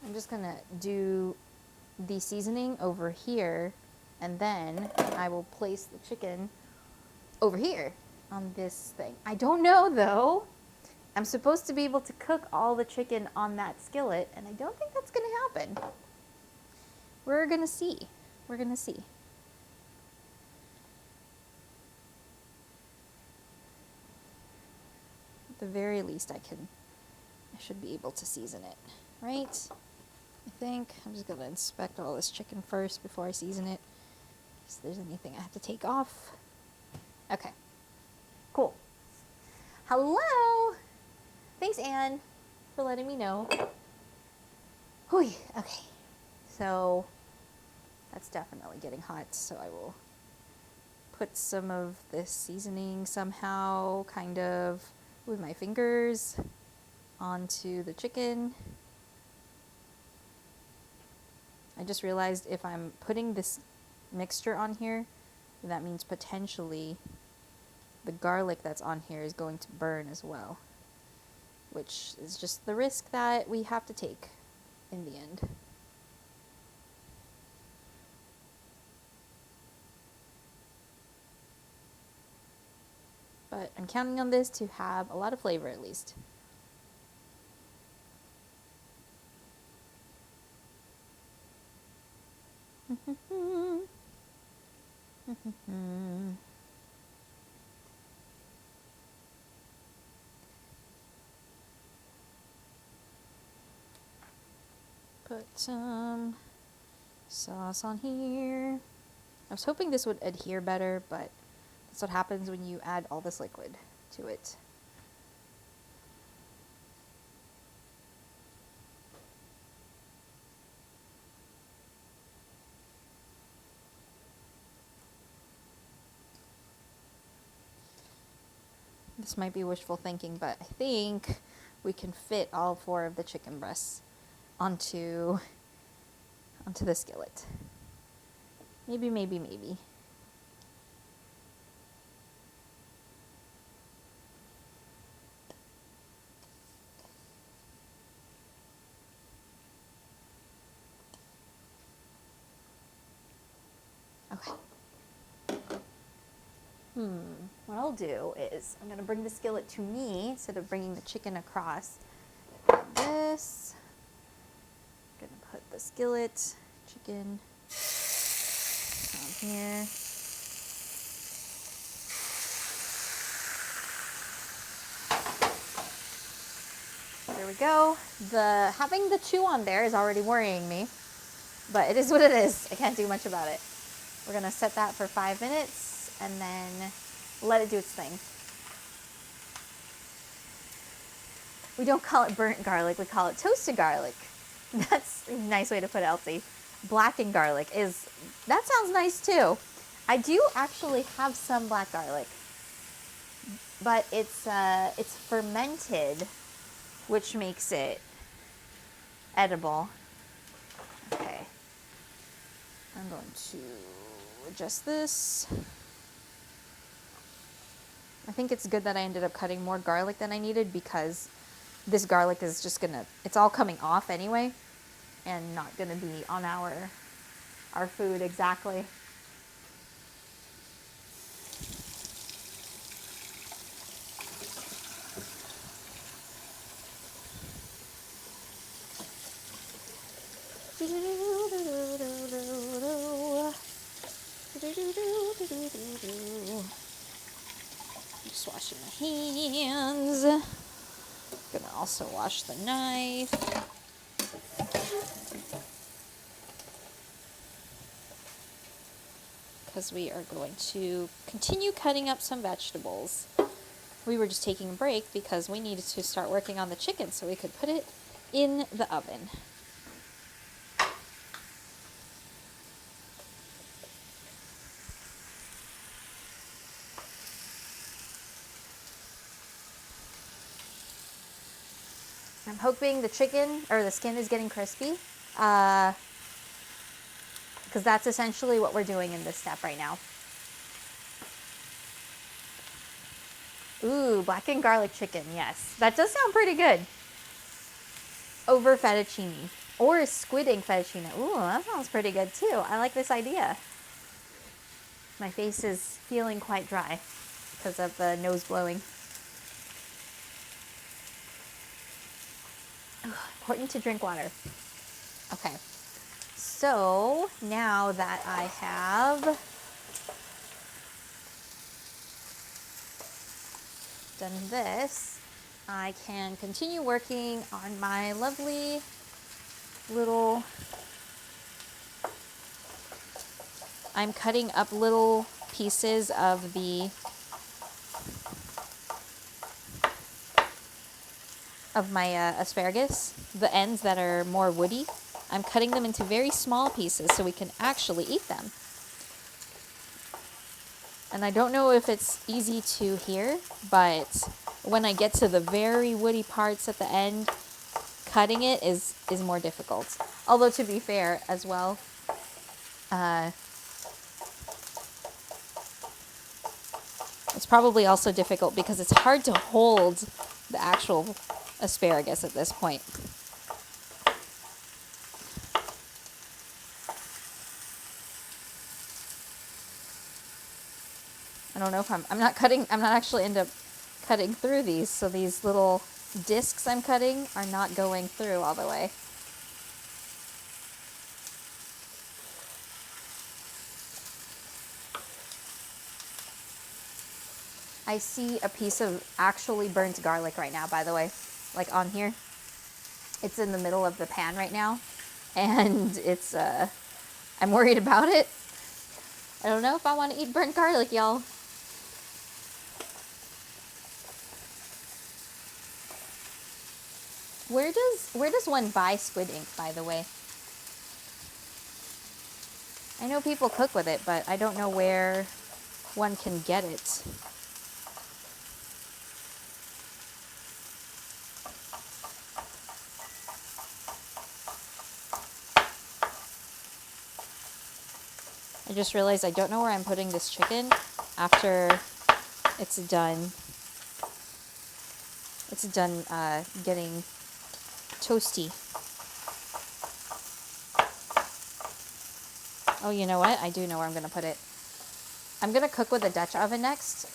I'm just gonna do the seasoning over here, and then I will place the chicken over here on this thing. I don't know though. I'm supposed to be able to cook all the chicken on that skillet, and I don't think that's gonna happen. We're gonna see. We're gonna see. At the very least, I should be able to season it, right? I think I'm just gonna inspect all this chicken first before I season it. If there's anything I have to take off. Okay, cool. Hello. Thanks, Anne, for letting me know. Whew, okay, so that's definitely getting hot, so I will put some of this seasoning somehow, kind of with my fingers, onto the chicken. I just realized if I'm putting this mixture on here, that means potentially the garlic that's on here is going to burn as well, which is just the risk that we have to take in the end. But I'm counting on this to have a lot of flavor at least. Put some sauce on here. I was hoping this would adhere better, but that's what happens when you add all this liquid to it. This might be wishful thinking, but I think we can fit all 4 of the chicken breasts onto the skillet. Maybe. Okay. What I'll do is I'm going to bring the skillet to me instead of bringing the chicken across. Like this. I'm going to put the skillet, chicken on here. There we go. Having the 2 on there is already worrying me, but it is what it is. I can't do much about it. We're going to set that for 5 minutes and then let it do its thing. We don't call it burnt garlic, we call it toasted garlic. That's a nice way to put it, Elsie. Blackened garlic that sounds nice too. I do actually have some black garlic, but it's fermented, which makes it edible. Okay. I'm going to adjust this. I think it's good that I ended up cutting more garlic than I needed because this garlic is just it's all coming off anyway and not gonna be on our food exactly. Just washing my hands. Gonna also wash the knife. Because we are going to continue cutting up some vegetables. we were just taking a break because we needed to start working on the chicken so we could put it in the oven. I'm hoping the chicken or the skin is getting crispy, because that's essentially what we're doing in this step right now. Ooh, blackened garlic chicken, yes. That does sound pretty good. Over fettuccine. Or squid ink fettuccine. Ooh, that sounds pretty good too. I like this idea. My face is feeling quite dry because of the nose blowing. Important to drink water. Okay. So now that I have done this, I can continue working on my lovely little, I'm cutting up little pieces of my asparagus, the ends that are more woody. I'm cutting them into very small pieces so we can actually eat them. And I don't know if it's easy to hear, but when I get to the very woody parts at the end, cutting it is more difficult. Although to be fair as well, it's probably also difficult because it's hard to hold the actual asparagus at this point. I don't know if I'm not actually end up cutting through these, so these little discs I'm cutting are not going through all the way. I see a piece of actually burnt garlic right now, by the way, like on here. It's in the middle of the pan right now, and it's, I'm worried about it. I don't know if I want to eat burnt garlic, y'all. Where does one buy squid ink, by the way? I know people cook with it, but I don't know where one can get it. I just realized I don't know where I'm putting this chicken after it's done. It's done getting toasty. Oh, you know what? I do know where I'm going to put it. I'm going to cook with a Dutch oven next.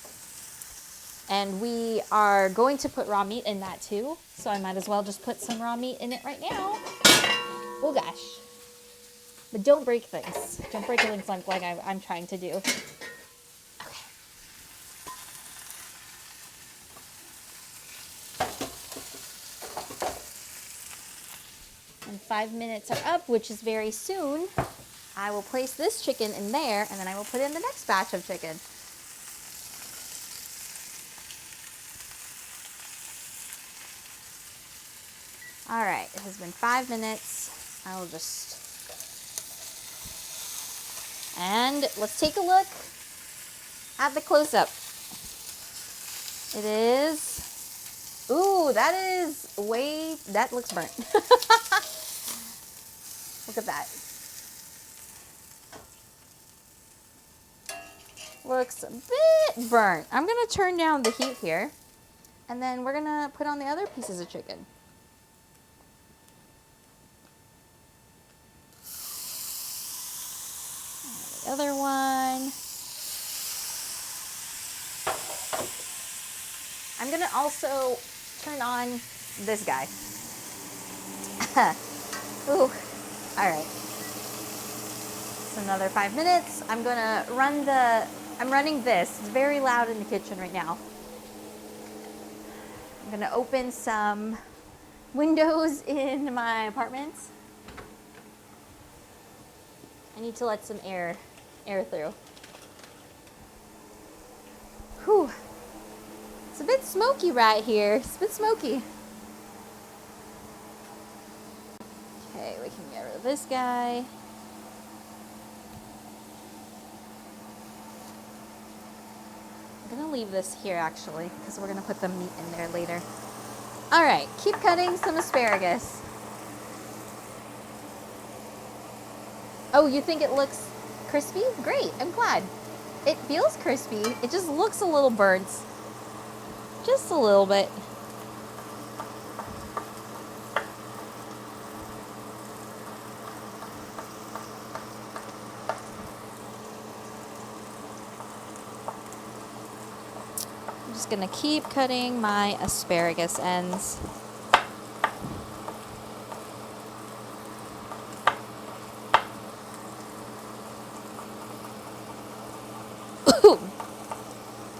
And we are going to put raw meat in that too. So I might as well just put some raw meat in it right now. Oh gosh. But don't break things. Don't break things like I'm trying to do. Okay. And 5 minutes are up, which is very soon. I will place this chicken in there, and then I will put in the next batch of chicken. All right, it has been 5 minutes. I will just... And let's take a look at the close-up. It is... Ooh, that looks burnt. Look at that. Looks a bit burnt. I'm going to turn down the heat here, and then we're going to put on the other pieces of chicken. The other one. I'm going to also turn on this guy. Ooh, all right. It's another 5 minutes. I'm running this. It's very loud in the kitchen right now. I'm gonna open some windows in my apartment. I need to let some air through. Whew. It's a bit bit smoky right here. It's a bit smoky. Okay, we can get rid of this guy. I'm gonna leave this here actually, because we're gonna put the meat in there later. All right, keep cutting some asparagus. Oh, you think it looks crispy? Great, I'm glad. It feels crispy. It just looks a little burnt. Just a little bit. I'm just gonna keep cutting my asparagus ends.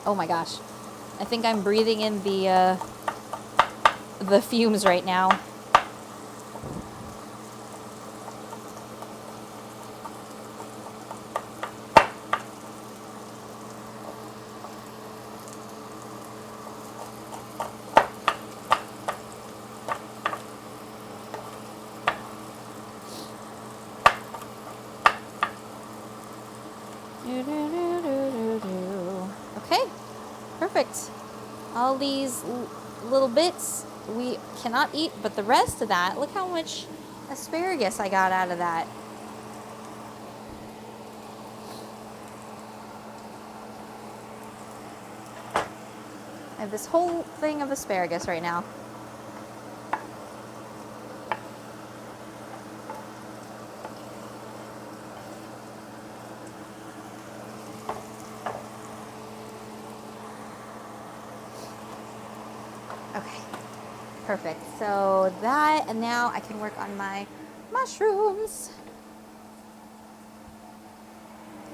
Oh my gosh. I think I'm breathing in the fumes right now. Okay, perfect. All these little bits we cannot eat, but the rest of that, look how much asparagus I got out of that. I have this whole thing of asparagus right now. Okay, perfect. So that, and now I can work on my mushrooms.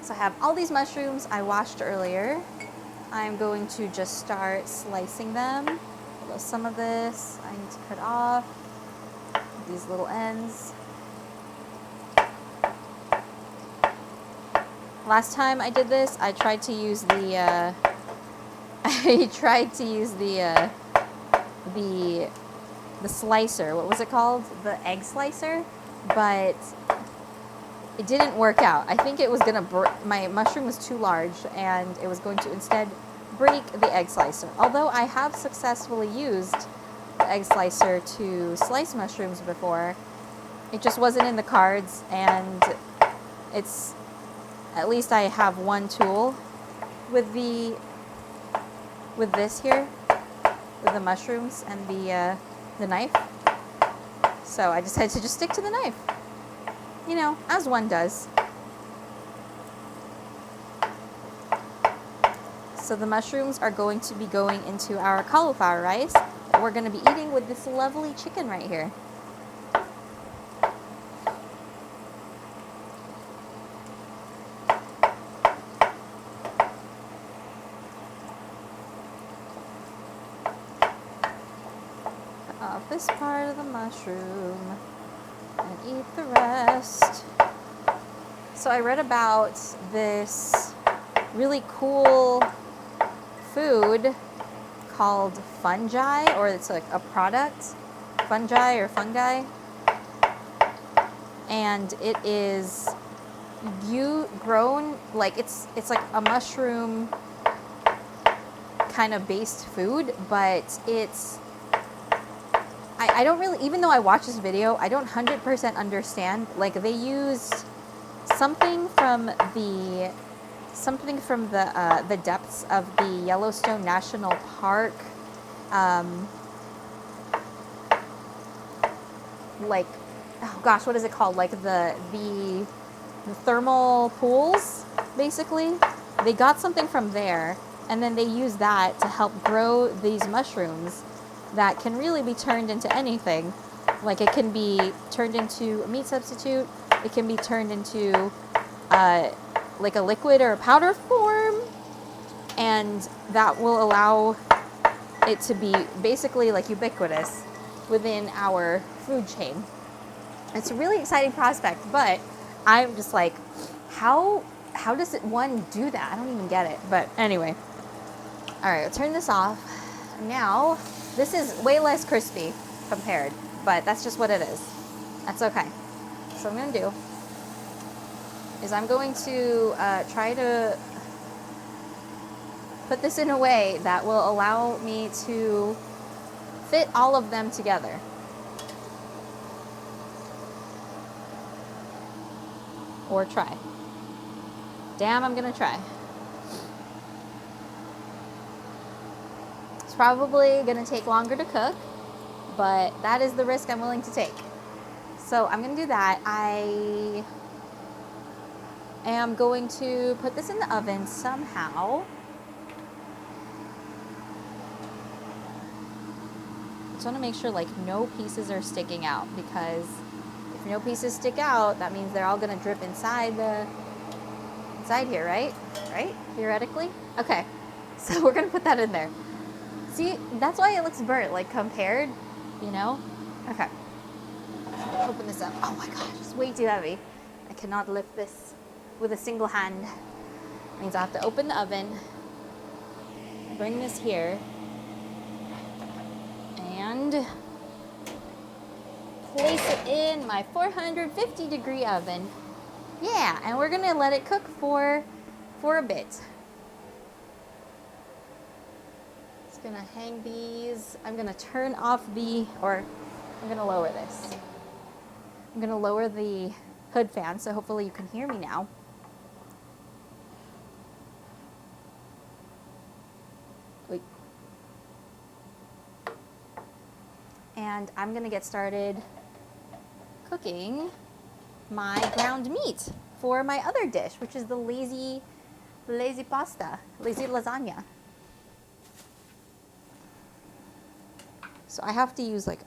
So I have all these mushrooms I washed earlier. I'm going to just start slicing them. Although some of this I need to cut off, these little ends. Last time I did this, I tried to use the the slicer. What was it called? The egg slicer, but it didn't work out. I think it was gonna my mushroom was too large, and it was going to instead break the egg slicer. Although I have successfully used the egg slicer to slice mushrooms before, it just wasn't in the cards, and it's, at least I have one tool with this here, with the mushrooms and the knife. So I decided to just stick to the knife, you know, as one does. So the mushrooms are going to be going into our cauliflower rice that we're going to be eating with this lovely chicken right here. Off this part of the mushroom and eat the rest. So I read about this really cool food called fungi, or it's like a product, fungi or fungi, and it is grown like it's like a mushroom kind of based food, but it's I don't really, even though I watched this video, I don't 100% understand. Like, they used something from the depths of the Yellowstone National Park, like, oh gosh, what is it called? Like the thermal pools, basically. They got something from there, and then they used that to help grow these mushrooms that can really be turned into anything. Like, it can be turned into a meat substitute. It can be turned into like a liquid or a powder form, and that will allow it to be basically like ubiquitous within our food chain. It's a really exciting prospect, but I'm just like, how does one do that? I don't even get it. But anyway, all right, I'll turn this off. Now, this is way less crispy compared, but that's just what it is. That's okay. So what I'm gonna do is I'm going to try to put this in a way that will allow me to fit all of them together. Or try. Damn, I'm gonna try. It's probably gonna take longer to cook, but that is the risk I'm willing to take. So I'm gonna do that. I am going to put this in the oven somehow. Just want to make sure like no pieces are sticking out, because if no pieces stick out, that means they're all gonna drip inside here, right? Right? Theoretically? Okay. So we're gonna put that in there. See, that's why it looks burnt, like compared, you know? Okay. Open this up. Oh my gosh, it's way too heavy. I cannot lift this with a single hand. It means I have to open the oven, bring this here, and place it in my 450 degree oven. Yeah, and we're gonna let it cook for a bit. Just gonna hang these. I'm gonna turn off I'm gonna lower this. I'm gonna lower the hood fan, so hopefully you can hear me now. Wait. And I'm gonna get started cooking my ground meat for my other dish, which is the lazy pasta, lazy lasagna. So I have to use like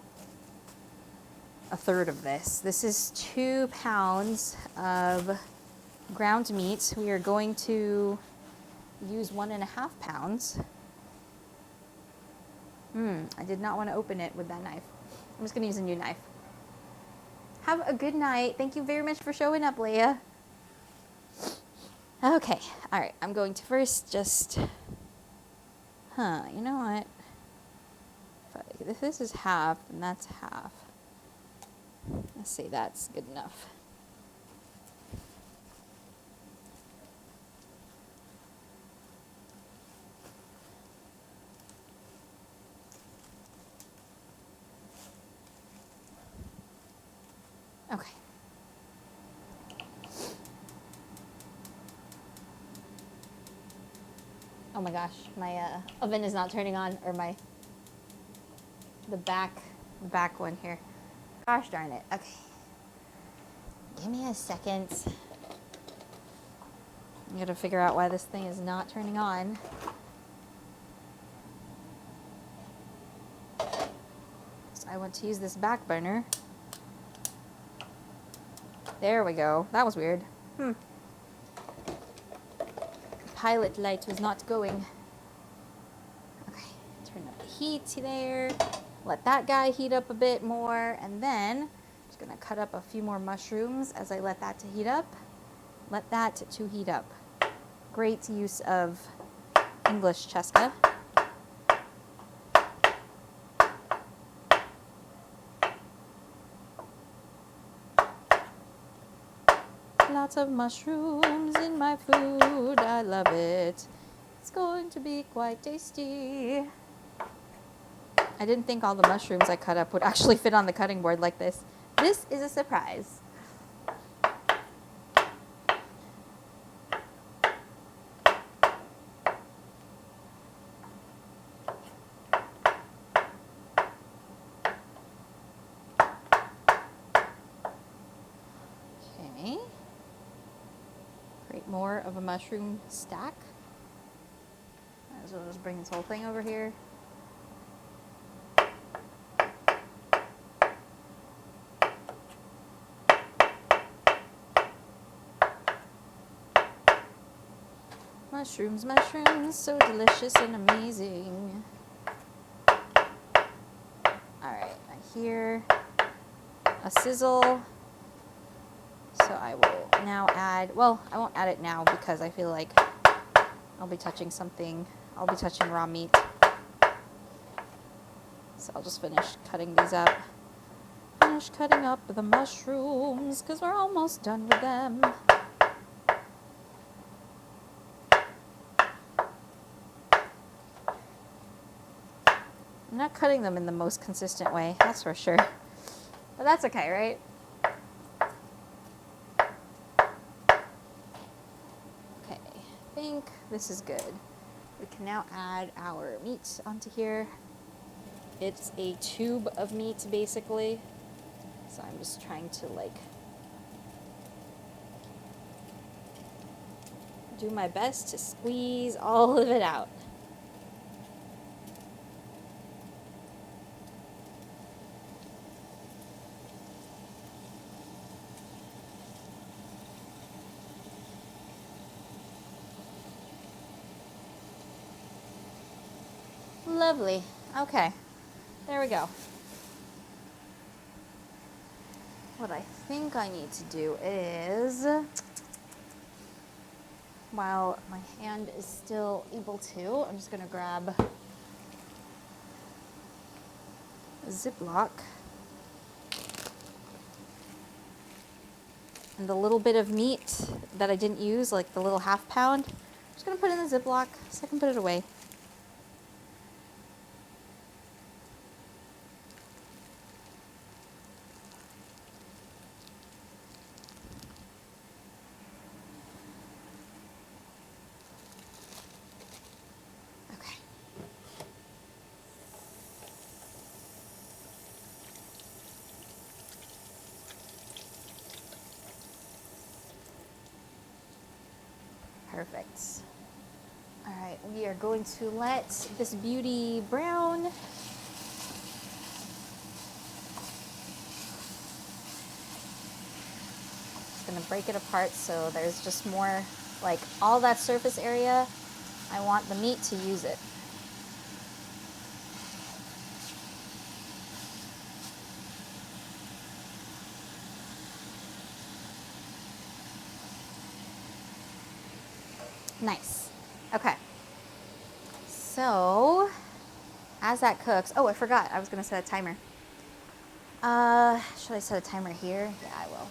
a third of this. This is 2 pounds of ground meat. We are going to use 1.5 pounds. I did not want to open it with that knife. I'm just gonna use a new knife. Have a good night. Thank you very much for showing up, Leah. Okay, all right, I'm going to first just, you know what? If this is half, then that's half. Let's say that's good enough. Okay. Oh my gosh, my oven is not turning on, or the back one here. Gosh darn it. Okay. Give me a second. I gotta figure out why this thing is not turning on. So I want to use this back burner. There we go. That was weird. Pilot light was not going. Okay, turn up the heat there. Let that guy heat up a bit more, and then I'm just gonna cut up a few more mushrooms as I let that to heat up. Let that to heat up. Great use of English, Cheska. Lots of mushrooms in my food. I love it. It's going to be quite tasty. I didn't think all the mushrooms I cut up would actually fit on the cutting board like this. This is a surprise. Okay. Create more of a mushroom stack. Might as well just bring this whole thing over here. Mushrooms, mushrooms, so delicious and amazing. Alright, I hear a sizzle. So I will now add, well, I won't add it now because I feel like I'll be touching something. I'll be touching raw meat. So I'll just finish cutting these up. Finish cutting up the mushrooms because we're almost done with them. I'm not cutting them in the most consistent way, that's for sure. But that's okay, right? Okay, I think this is good. We can now add our meat onto here. It's a tube of meat, basically. So I'm just trying to, like, do my best to squeeze all of it out. Lovely. Okay, there we go. What I think I need to do is, while my hand is still able to, I'm just gonna grab a Ziploc and the little bit of meat that I didn't use, like the little half pound, I'm just gonna put it in the Ziploc so I can put it away. Okay. Perfect. All right, we are going to let this beauty brown. Just gonna break it apart so there's just more, like all that surface area, I want the meat to use it. Nice. Okay. So, as that cooks, oh, I forgot. I was going to set a timer. Should I set a timer here? Yeah, I will.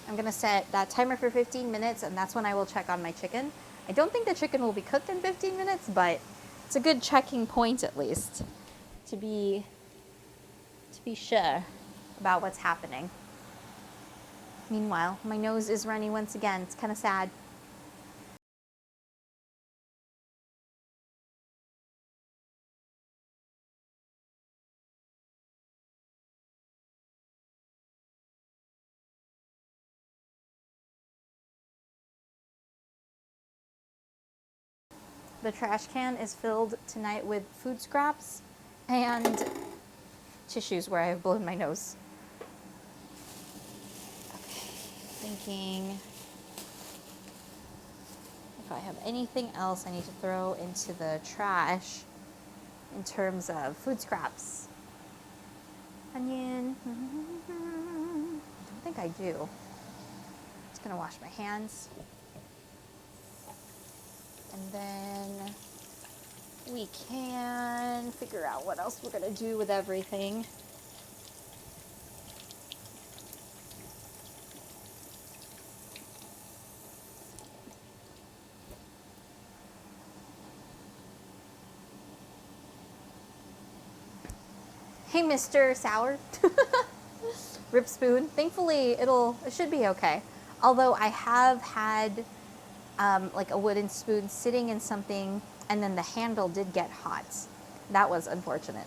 I'm going to set that timer for 15 minutes, and that's when I will check on my chicken. I don't think the chicken will be cooked in 15 minutes, but it's a good checking point at least to be sure about what's happening. Meanwhile, my nose is runny once again. It's kind of sad. The trash can is filled tonight with food scraps and tissues where I have blown my nose. Okay, thinking if I have anything else I need to throw into the trash in terms of food scraps. Onion. I don't think I do. Just gonna wash my hands. And then we can figure out what else we're gonna do with everything. Hey, Mr. Sour. Rip spoon. Thankfully, it should be okay. Although I have had like a wooden spoon sitting in something and then the handle did get hot. That was unfortunate.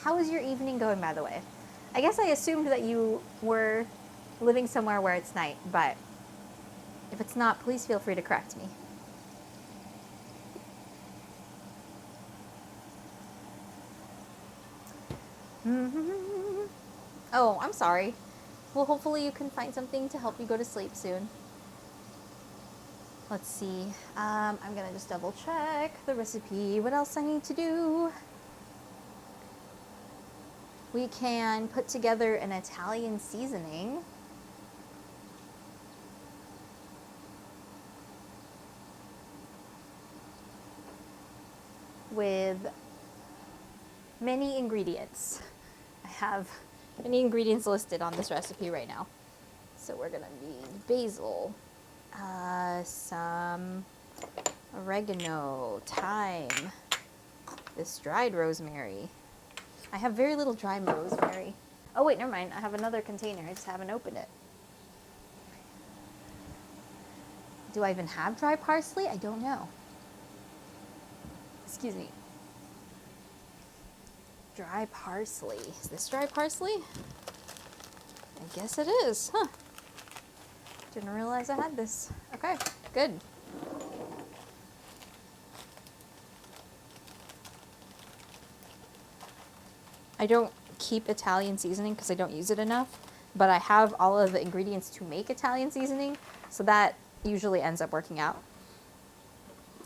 How is your evening going, by the way? I guess I assumed that you were living somewhere where it's night, but if it's not, please feel free to correct me. Oh, I'm sorry. Well, hopefully you can find something to help you go to sleep soon. Let's see. I'm gonna just double check the recipe. What else I need to do? we can put together an Italian seasoning. With many ingredients. I have many ingredients listed on this recipe right now. So we're gonna need basil, some oregano, thyme, this dried rosemary. I have very little dried rosemary. Oh wait, never mind. I have another container. I just haven't opened it. Do I even have dry parsley? I don't know. Excuse me. Dry parsley. Is this dry parsley? I guess it is. Huh. Didn't realize I had this. Okay, good. I don't keep Italian seasoning because I don't use it enough, but I have all of the ingredients to make Italian seasoning, so that usually ends up working out.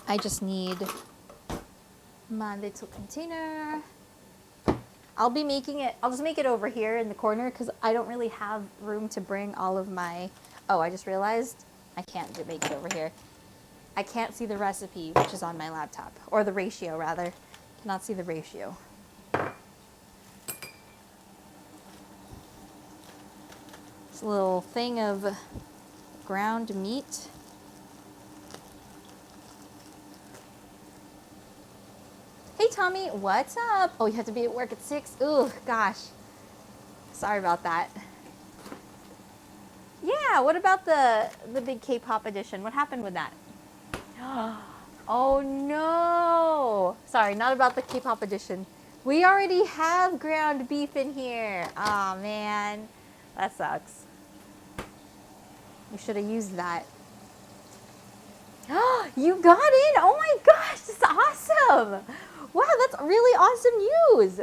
I just need my little container. I'll just make it over here in the corner because I don't really have room to bring all of my, oh, I just realized I can't make it over here. I can't see the recipe, which is on my laptop, or the ratio rather. Cannot see the ratio. This little thing of ground meat. Hey Tommy, what's up? Oh, you have to be at work at 6? Ooh, gosh. Sorry about that. Yeah, what about the big K-pop edition? What happened with that? Oh no! Sorry, not about the K-pop edition. We already have ground beef in here. Aw, man. That sucks. We should have used that. You got it! Oh my gosh, that's awesome! Wow, that's really awesome news.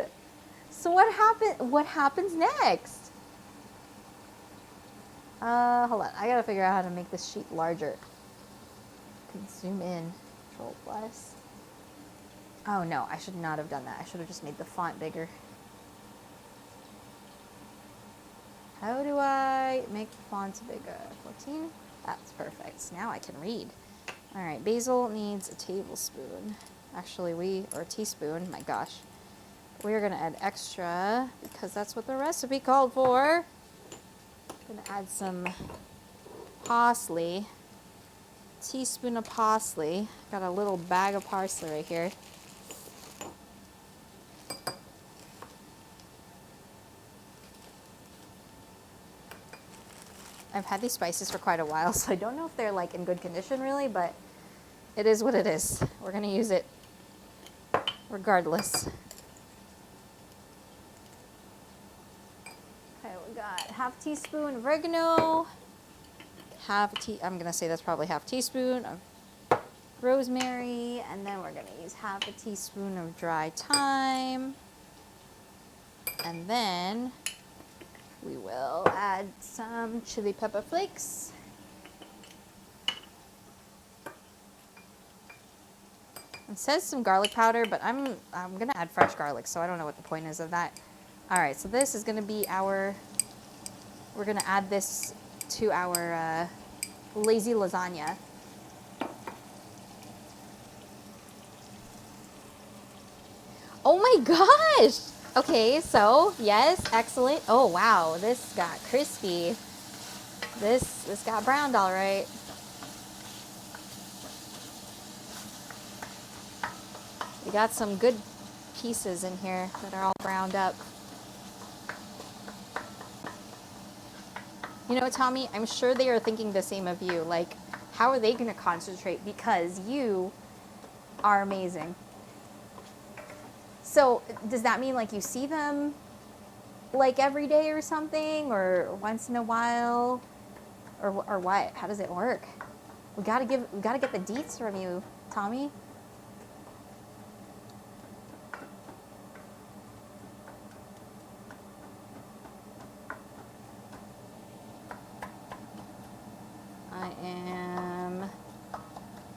So what happens next? Hold on. I gotta figure out how to make this sheet larger. Can zoom in. Control plus. Oh no, I should not have done that. I should have just made the font bigger. How do I make the font bigger? 14? That's perfect. Now I can read. All right, basil needs a tablespoon. Actually, or a teaspoon, my gosh. We're gonna add extra because that's what the recipe called for. Gonna add some parsley. Teaspoon of parsley. Got a little bag of parsley right here. I've had these spices for quite a while, so I don't know if they're like in good condition really, but it is what it is. We're gonna use it regardless. Okay, we got half teaspoon of oregano, I'm gonna say that's probably half teaspoon of rosemary, and then we're gonna use half a teaspoon of dry thyme, and then we will add some chili pepper flakes. It says some garlic powder, but I'm gonna add fresh garlic, so I don't know what the point is of that. All right, so this is gonna be we're gonna add this to our lazy lasagna. Oh my gosh! Okay, so yes, excellent. Oh wow, this got crispy. This got browned all right. We got some good pieces in here that are all browned up. You know, Tommy, I'm sure they are thinking the same of you. Like, how are they going to concentrate? Because you are amazing. So, does that mean like you see them like every day or something, or once in a while, or what? How does it work? We gotta get the deets from you, Tommy. I am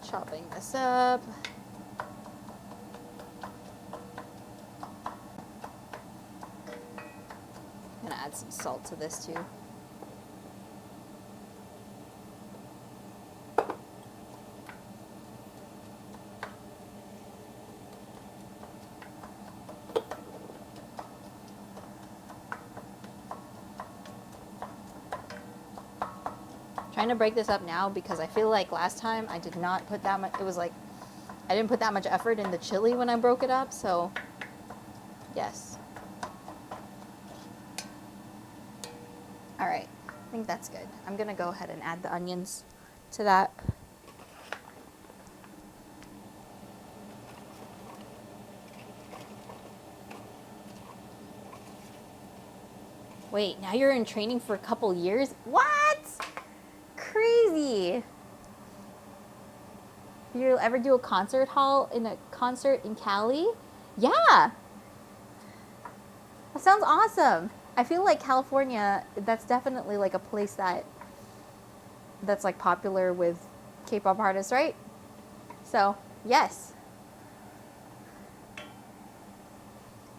chopping this up. gonna add some salt to this too. Trying to break this up now because I feel like last time I did not put that much, it was like, I didn't put that much effort in the chili when I broke it up, so yes. All right, I think that's good. I'm gonna go ahead and add the onions to that. Wait, now you're in training for a couple years? What? Crazy. You'll ever do a concert in Cali? Yeah. That sounds awesome. I feel like California, that's definitely like a place that's like popular with K-pop artists, right? So, yes.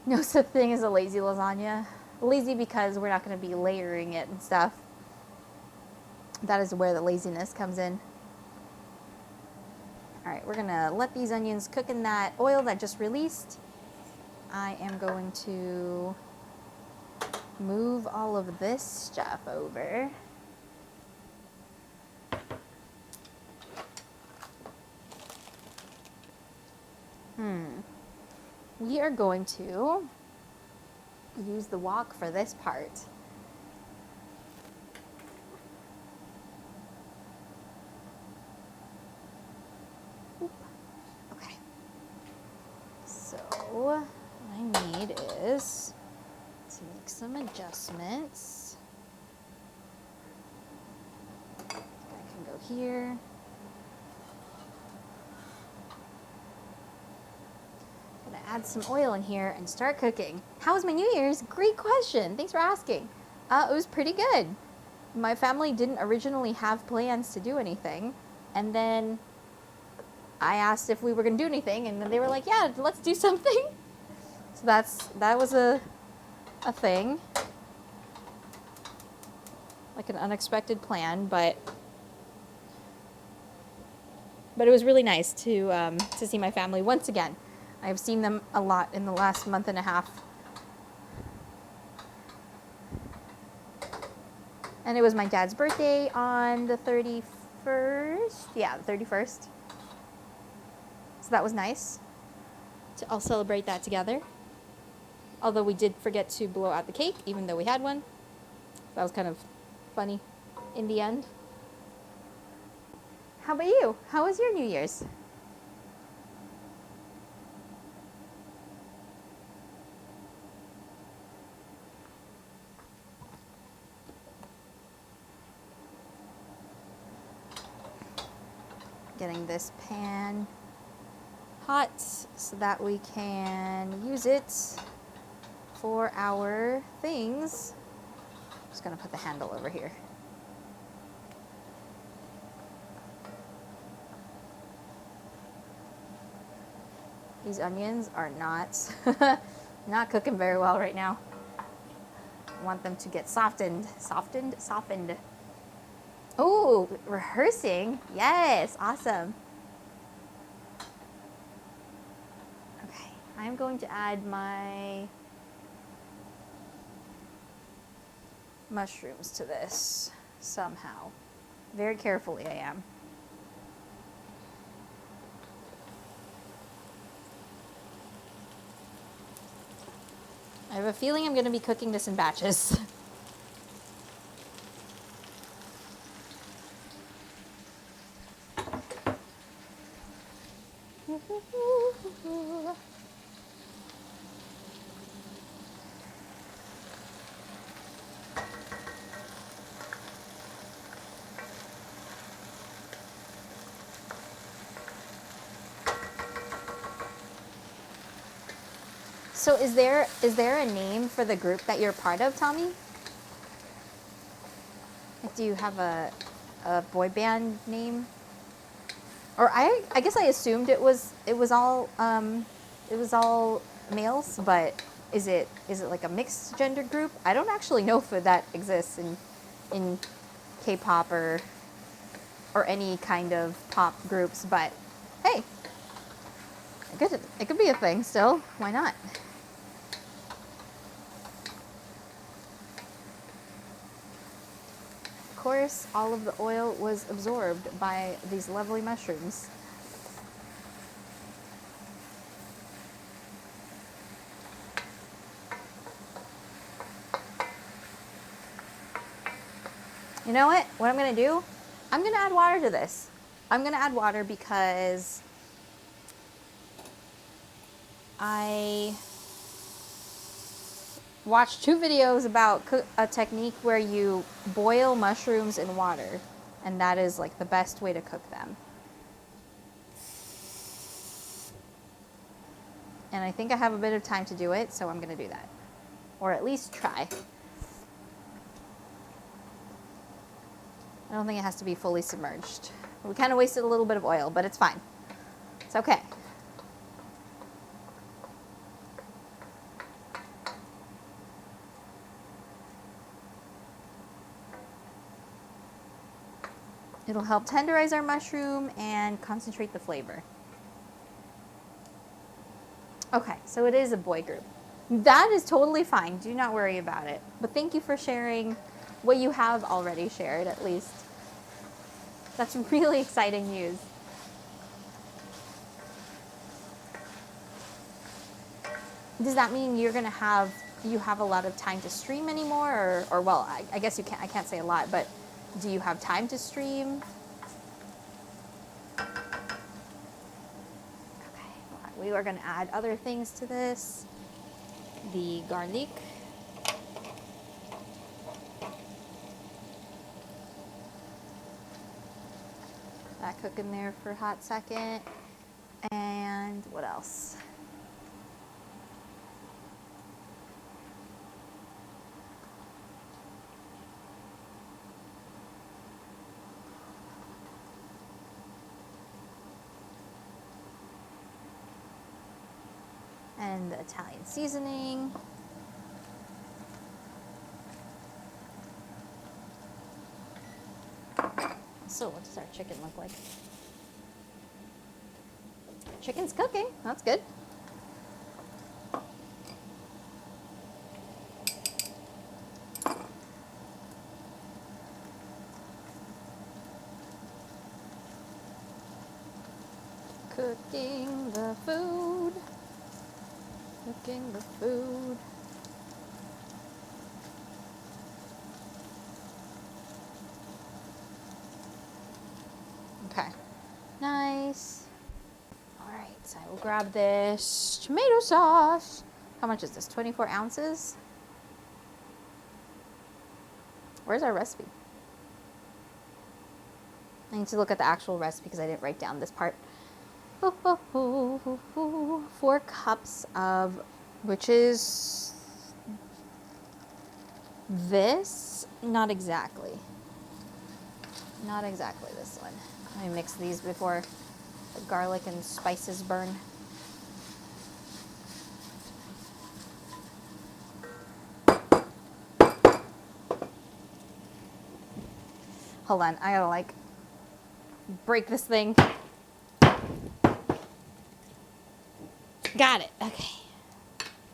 No such thing as a lazy lasagna. Lazy because we're not going to be layering it and stuff. That is where the laziness comes in. All right, we're going to let these onions cook in that oil that just released. I am going to move all of this stuff over. We are going to use the wok for this part. Okay. So what I need is to make some adjustments. I can go here. Gonna add some oil in here and start cooking. How was my New Year's? Great question. Thanks for asking. It was pretty good. My family didn't originally have plans to do anything, and then I asked if we were gonna do anything, and then they were like, "Yeah, let's do something." So that was a thing, like an unexpected plan, but it was really nice to see my family once again. I've seen them a lot in the last month and a half. And it was my dad's birthday on the 31st. Yeah, the 31st. So that was nice to all celebrate that together. Although we did forget to blow out the cake, even though we had one. That was kind of funny in the end. How about you? How was your New Year's? Getting this pan hot so that we can use it for our things. Just gonna put the handle over here. These onions are not cooking very well right now. I want them to get softened. Oh, rehearsing. Yes, awesome. Okay, I'm going to add my mushrooms to this somehow. Very carefully I am. I have a feeling I'm going to be cooking this in batches. So is there a name for the group that you're part of, Tommy? Like, do you have a boy band name? Or I guess I assumed it was all males, but Is it like a mixed gender group? I don't actually know if that exists in K-pop or any kind of pop groups, but hey, it could be a thing still. Why not? Of course, all of the oil was absorbed by these lovely mushrooms. You know what? What I'm gonna do? I'm gonna add water to this. I'm gonna add water because I watched 2 videos about a technique where you boil mushrooms in water, and that is like the best way to cook them. And I think I have a bit of time to do it, so I'm gonna do that. Or at least try. I don't think it has to be fully submerged. We kind of wasted a little bit of oil, but it's fine. It's okay. It'll help tenderize our mushroom and concentrate the flavor. Okay, so it is a boy group. That is totally fine. Do not worry about it. But thank you for sharing what you have already shared, at least. That's really exciting news. Does that mean you have a lot of time to stream anymore, or well, I guess I can't say a lot, but do you have time to stream? Okay, we are going to add other things to this. The garlic. That cook in there for a hot second. And what else? And the Italian seasoning. So what does our chicken look like? Chicken's cooking. That's good. Cooking the food. Cooking the food. Okay. Nice. All right, so I will grab this tomato sauce. How much is this? 24 ounces? Where's our recipe? I need to look at the actual recipe because I didn't write down this part. 4 cups of, which is this? Not exactly. Not exactly this one. Let me mix these before the garlic and spices burn. Hold on, I gotta like break this thing. Got it, okay.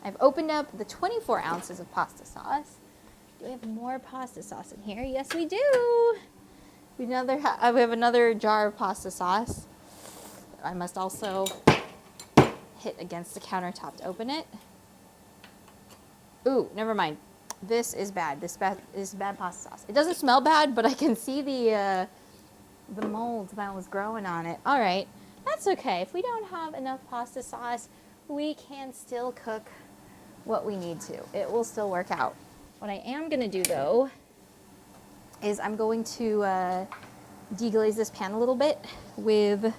I've opened up the 24 ounces of pasta sauce. Do we have more pasta sauce in here? Yes, we do. We have another jar of pasta sauce. I must also hit against the countertop to open it. Ooh, never mind. This is bad. This is bad pasta sauce. It doesn't smell bad, but I can see the mold that was growing on it. All right, that's okay. If we don't have enough pasta sauce, we can still cook what we need to. It will still work out. What I am gonna do though is I'm going to deglaze this pan a little bit with,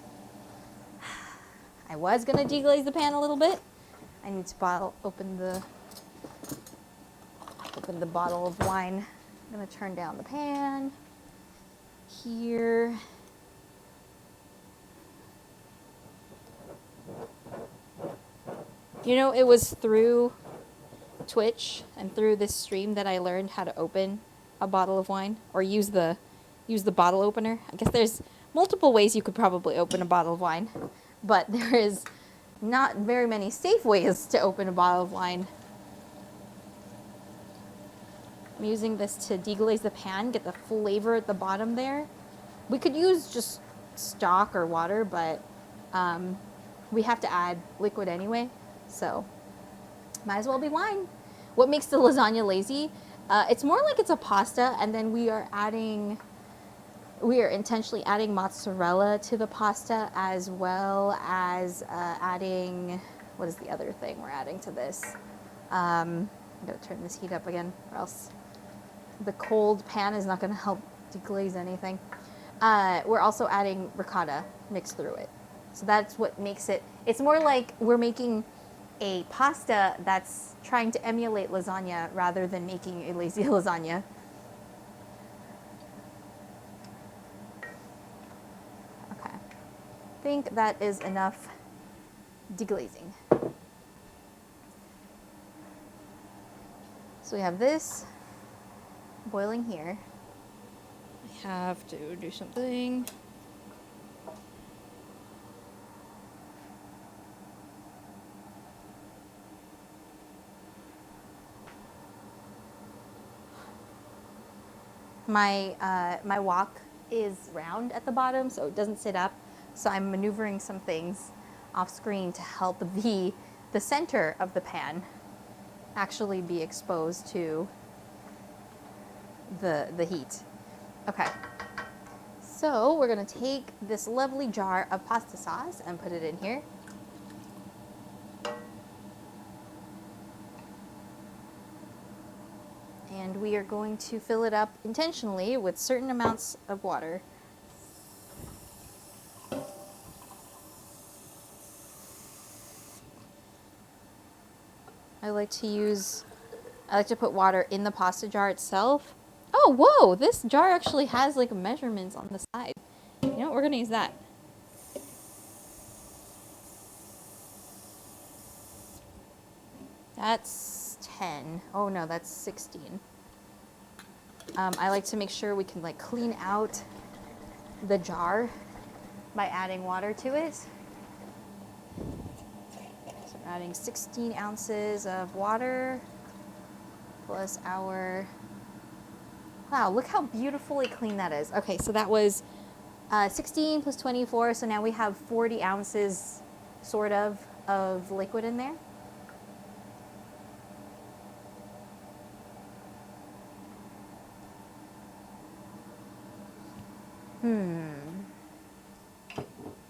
I was gonna deglaze the pan a little bit. I need to open the bottle of wine. I'm gonna turn down the pan here. You know, it was through Twitch and through this stream that I learned how to open a bottle of wine or use the bottle opener. I guess there's multiple ways you could probably open a bottle of wine, but there is not very many safe ways to open a bottle of wine. I'm using this to deglaze the pan, get the flavor at the bottom there. We could use just stock or water, but we have to add liquid anyway, so might as well be wine. What makes the lasagna lazy? It's more like it's a pasta, and then we are intentionally adding mozzarella to the pasta, as well as adding, what is the other thing we're adding to this? I'm gonna turn this heat up again, or else the cold pan is not gonna help deglaze anything. We're also adding ricotta mixed through it. So that's what makes it, it's more like we're making a pasta that's trying to emulate lasagna rather than making a lazy lasagna. Okay, I think that is enough deglazing. So we have this boiling here. I have to do something. My wok is round at the bottom, so it doesn't sit up. So I'm maneuvering some things off screen to help the center of the pan actually be exposed to the heat. Okay, so we're gonna take this lovely jar of pasta sauce and put it in here. And we are going to fill it up intentionally with certain amounts of water. I like to put water in the pasta jar itself. Oh, whoa, this jar actually has like measurements on the side. You know what, we're gonna use that. That's 10. Oh no, that's 16. I like to make sure we can like clean out the jar by adding water to it. So we're adding 16 ounces of water plus our, wow, look how beautifully clean that is. Okay, so that was 16 plus 24, so now we have 40 ounces sort of liquid in there.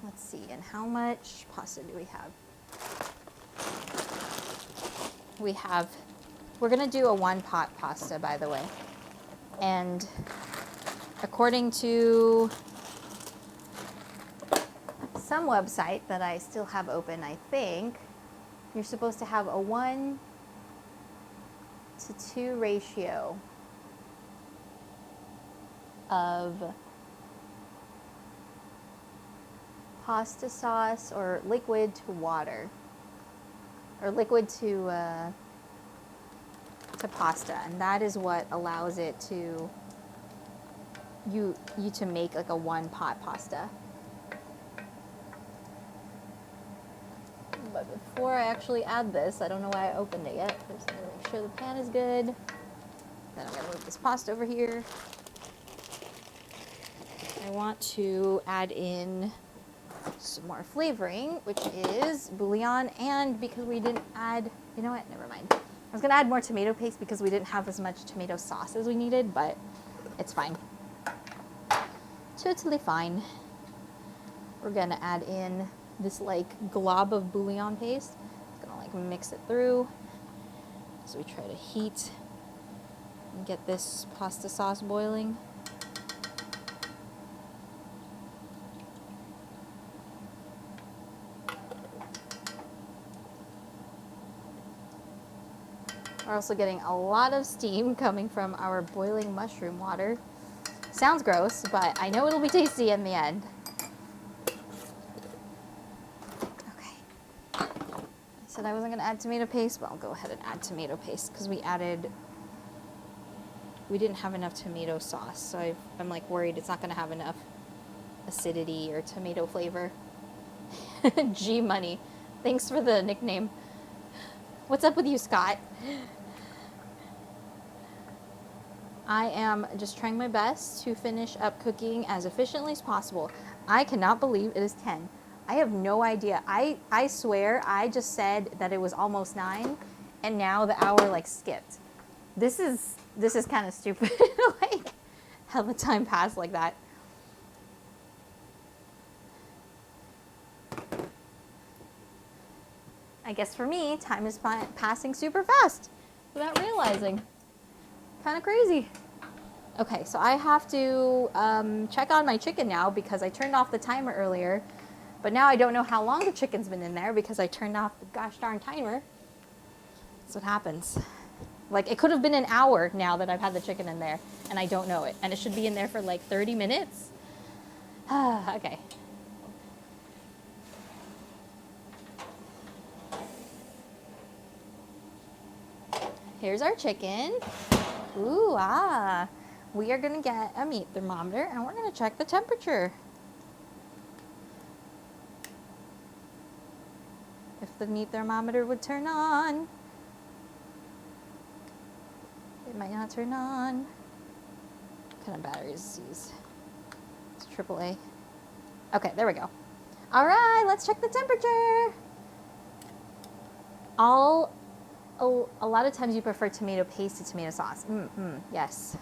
Let's see, and how much pasta do we have? We're gonna do a 1-pot pasta, by the way. And according to some website that I still have open, I think, you're supposed to have a 1-to-2 ratio of pasta sauce or liquid to water, or liquid to pasta, and that is what allows it to you to make like a 1-pot pasta. But before I actually add this, I don't know why I opened it yet. First, I'm gonna make sure the pan is good. Then I'm gonna move this pasta over here. I want to add in some more flavoring, which is bouillon, and because we didn't add, you know what, never mind. I was gonna add more tomato paste because we didn't have as much tomato sauce as we needed, but it's fine. Totally fine. We're gonna add in this like glob of bouillon paste. It's gonna like mix it through. So we try to heat and get this pasta sauce boiling. We're also getting a lot of steam coming from our boiling mushroom water. Sounds gross, but I know it'll be tasty in the end. Okay. So said I wasn't gonna add tomato paste, but I'll go ahead and add tomato paste because we didn't have enough tomato sauce, so I'm like worried it's not gonna have enough acidity or tomato flavor. G Money, thanks for the nickname. What's up with you, Scott? I am just trying my best to finish up cooking as efficiently as possible. I cannot believe it is 10. I have no idea. I swear I just said that it was almost 9 and now the hour like skipped. This is kind of stupid. Like how the time passed like that. I guess for me, time is passing super fast without realizing. Kind of crazy. Okay, so I have to check on my chicken now because I turned off the timer earlier, but now I don't know how long the chicken's been in there because I turned off the gosh darn timer. That's what happens. Like, it could have been an hour now that I've had the chicken in there, and I don't know it. And it should be in there for like 30 minutes. Okay. Here's our chicken. Ooh, ah. We are gonna get a meat thermometer and we're gonna check the temperature. If the meat thermometer would turn on. It might not turn on. What kind of batteries is these? It's AAA. Okay, there we go. All right, let's check the temperature. A lot of times you prefer tomato paste to tomato sauce. Yes.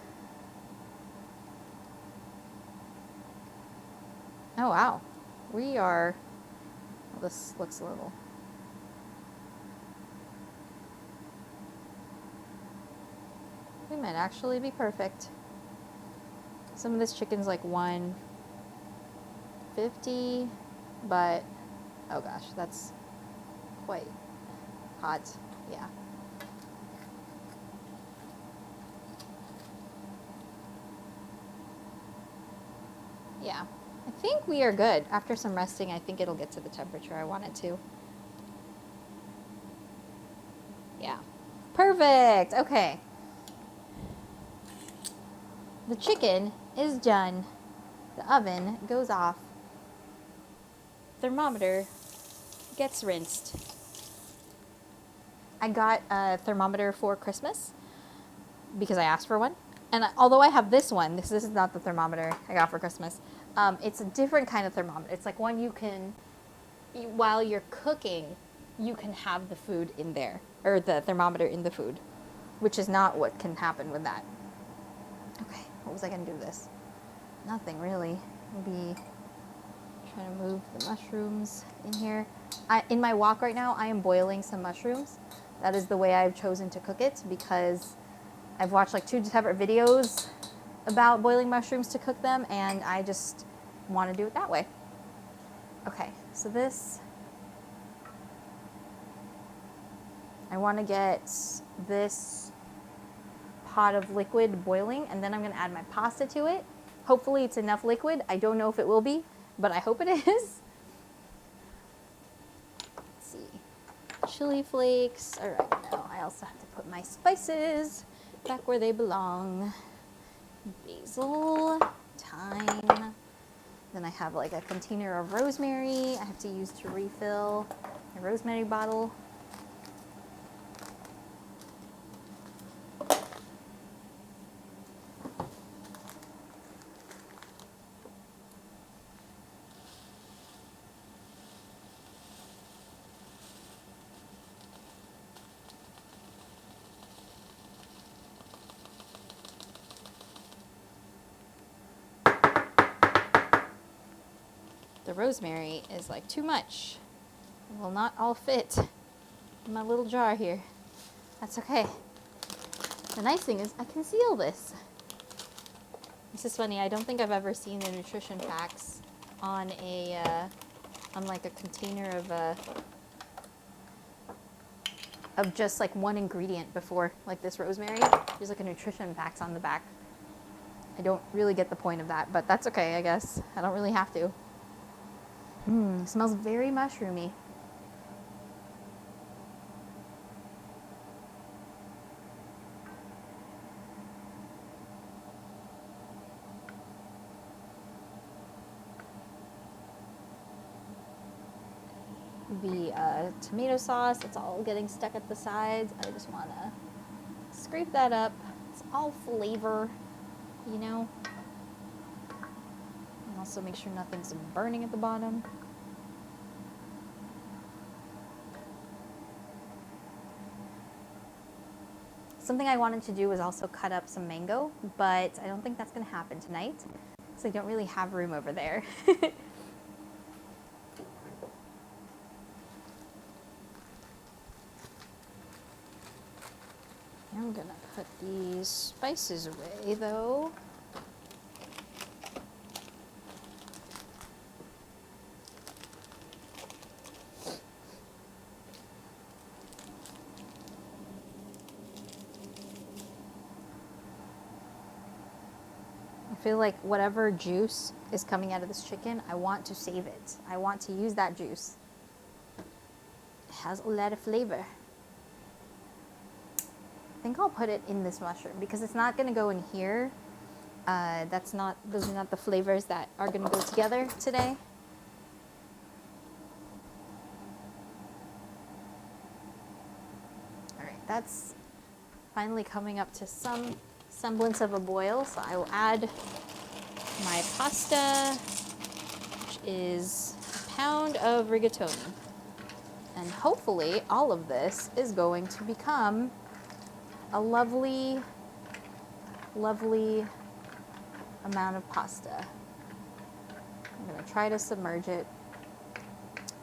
Oh, wow. We are, well, this looks a little. We might actually be perfect. Some of this chicken's like 150, but, oh gosh, that's quite hot. Yeah. Yeah. I think we are good. After some resting, I think it'll get to the temperature I want it to. Yeah. Perfect. Okay. The chicken is done. The oven goes off. Thermometer gets rinsed. I got a thermometer for Christmas because I asked for one. And although I have this one, this is not the thermometer I got for Christmas. It's a different kind of thermometer. It's like one you can, while you're cooking, you can have the food in there, or the thermometer in the food, which is not what can happen with that. Okay, what was I gonna do with this? Nothing really. Maybe try to move the mushrooms in here. In my wok right now, I am boiling some mushrooms. That is the way I've chosen to cook it because I've watched like 2 separate videos about boiling mushrooms to cook them, and I just want to do it that way. Okay, so this, I want to get this pot of liquid boiling, and then I'm going to add my pasta to it. Hopefully it's enough liquid. I don't know if it will be, but I hope it is. Let's see. Chili flakes, oregano. I also have to put my spices back where they belong. Basil, thyme. Then I have like a container of rosemary I have to use to refill my rosemary bottle. The rosemary is like too much. It will not all fit in my little jar here. That's okay. The nice thing is I can seal this. This is funny. I don't think I've ever seen the nutrition facts on on like a container of just like one ingredient before, like this rosemary. There's like a nutrition facts on the back. I don't really get the point of that, but that's okay, I guess. I don't really have to. Smells very mushroomy. the tomato sauce. It's all getting stuck at the sides. I just want to scrape that up. It's all flavor, you know. And also make sure nothing's burning at the bottom. Something I wanted to do was also cut up some mango, but I don't think that's going to happen tonight, because I don't really have room over there. I'm going to put these spices away, though. I feel like whatever juice is coming out of this chicken, I want to save it. I want to use that juice. It has a lot of flavor. I think I'll put it in this mushroom because it's not going to go in here. Those are not the flavors that are going to go together today. All right, that's finally coming up to some semblance of a boil, so I will add my pasta, which is a pound of rigatoni. And hopefully all of this is going to become a lovely, lovely amount of pasta. I'm gonna try to submerge it.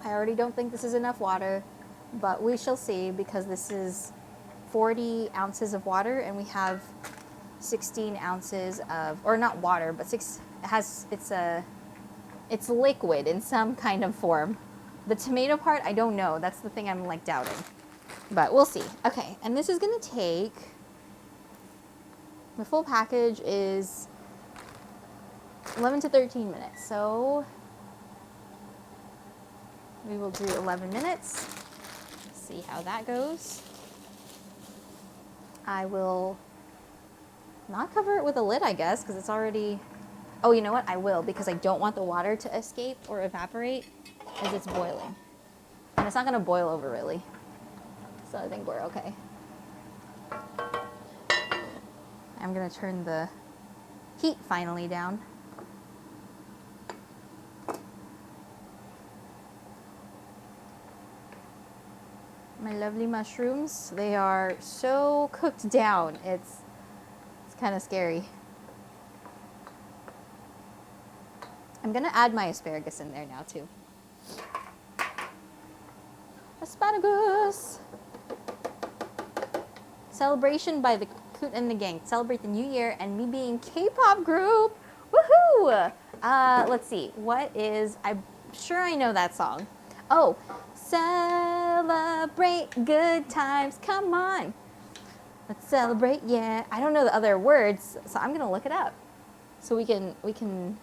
I already don't think this is enough water, but we shall see, because this is 40 ounces of water and we have 16 ounces of, or not water, but it's liquid in some kind of form. The tomato part, I don't know. That's the thing I'm like doubting. But we'll see. Okay, and this is gonna take, the full package is 11 to 13 minutes. So we will do 11 minutes. See how that goes. I will not cover it with a lid, I guess, because it's already, oh, you know what? I will, because I don't want the water to escape or evaporate as it's boiling. And it's not gonna boil over really. So I think we're okay. I'm gonna turn the heat finally down. My lovely mushrooms, they are so cooked down. It's kind of scary. I'm gonna add my asparagus in there now too. Asparagus! Celebration by the Coot and the Gang. Celebrate the new year and me being K-pop group. Woohoo! Let's see. What is, I'm sure I know that song. Oh, celebrate good times. Come on. Let's celebrate, yeah. I don't know the other words, so I'm gonna look it up. So we can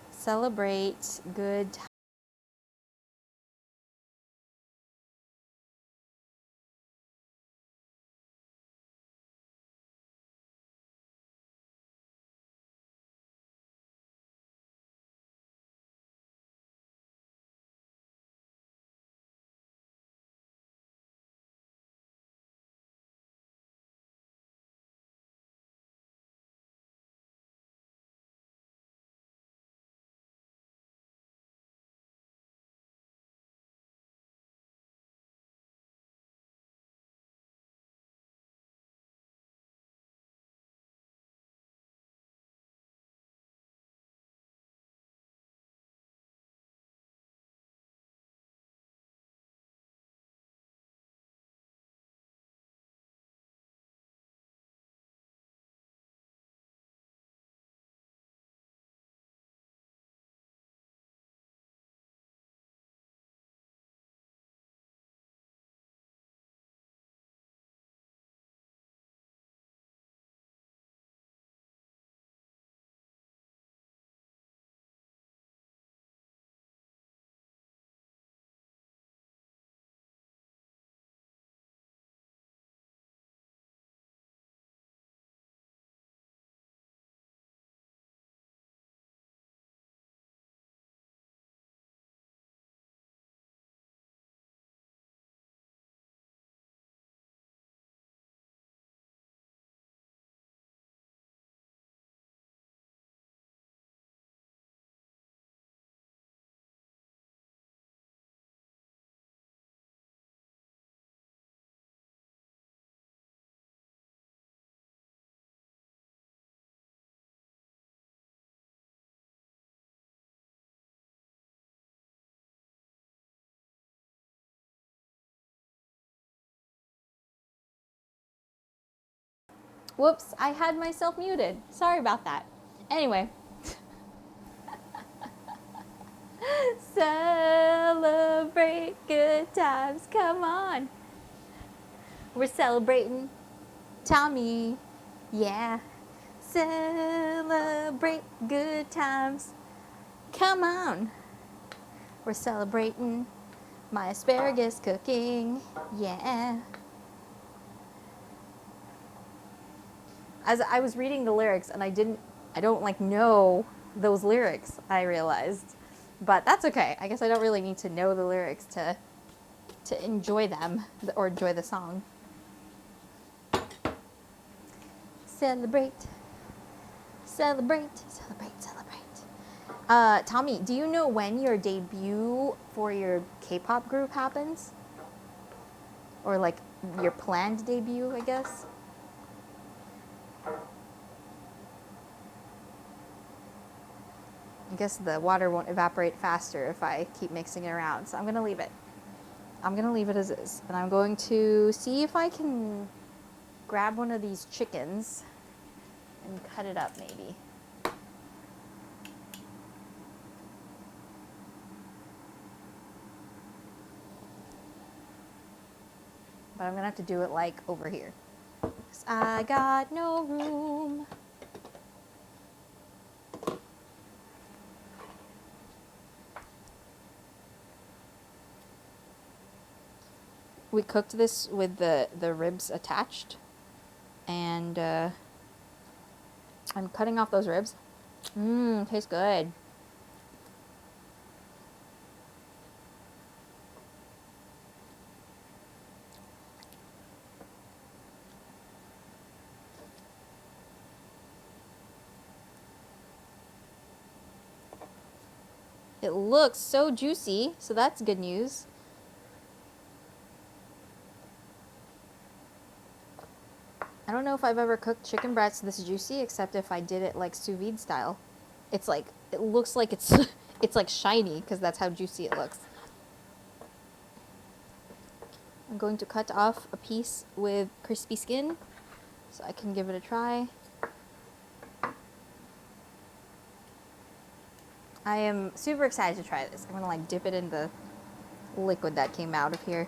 celebrate good times. Whoops, I had myself muted. Sorry about that. Anyway. Celebrate good times, come on. We're celebrating Tommy, yeah. Celebrate good times, come on. We're celebrating my asparagus cooking, yeah. As I was reading the lyrics and I don't like know those lyrics, I realized. But that's okay. I guess I don't really need to know the lyrics to enjoy them or enjoy the song. Celebrate, celebrate, celebrate, celebrate. Tommy, do you know when your debut for your K-pop group happens? Or like your planned debut, I guess? I guess the water won't evaporate faster if I keep mixing it around, so I'm gonna leave it. I'm gonna leave it as is, and I'm going to see if I can grab one of these chickens and cut it up maybe. But I'm gonna have to do it like over here. 'Cause I got no room. We cooked this with the ribs attached, and I'm cutting off those ribs. Tastes good. It looks so juicy, so that's good news. I don't know if I've ever cooked chicken breasts this juicy, except if I did it like sous vide style. It's like, it looks like it's, it's like shiny, because that's how juicy it looks. I'm going to cut off a piece with crispy skin, so I can give it a try. I am super excited to try this. I'm gonna like dip it in the liquid that came out of here.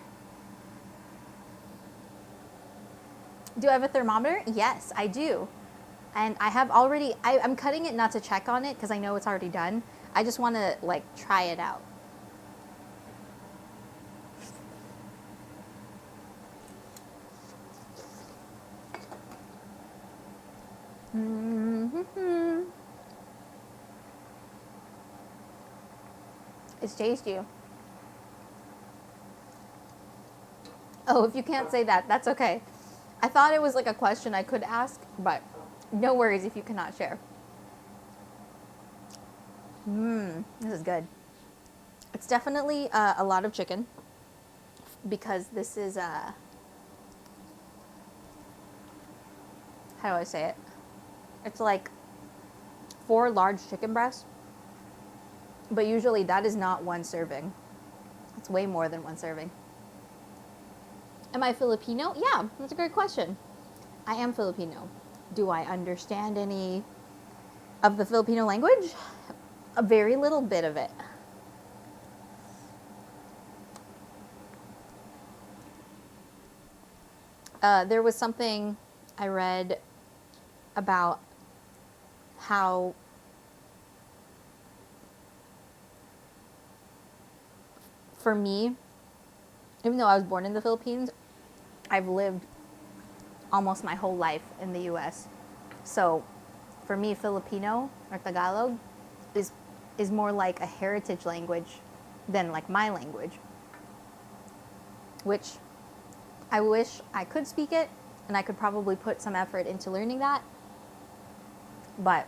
Do I have a thermometer? Yes, I do. And I have already, I'm cutting it not to check on it because I know it's already done. I just want to like try it out. Mm-hmm. It's tasty. Oh, if you can't say that, that's okay. I thought it was like a question I could ask, but no worries if you cannot share. This is good. It's definitely a lot of chicken because this is how do I say it? It's like 4 large chicken breasts, but usually that is not one serving. It's way more than one serving. Am I Filipino? Yeah, that's a great question. I am Filipino. Do I understand any of the Filipino language? A very little bit of it. There was something I read about how for me, even though I was born in the Philippines, I've lived almost my whole life in the US. So for me, Filipino or Tagalog is more like a heritage language than like my language, which I wish I could speak it and I could probably put some effort into learning that. But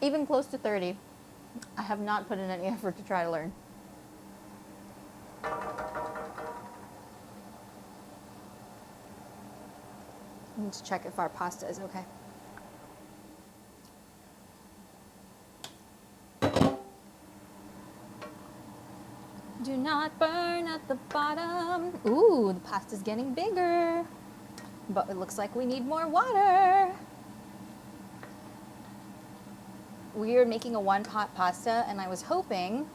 even close to 30, I have not put in any effort to try to learn. I need to check if our pasta is okay. Do not burn at the bottom. Ooh, the pasta's getting bigger. But it looks like we need more water. We are making a one-pot pasta, and I was hoping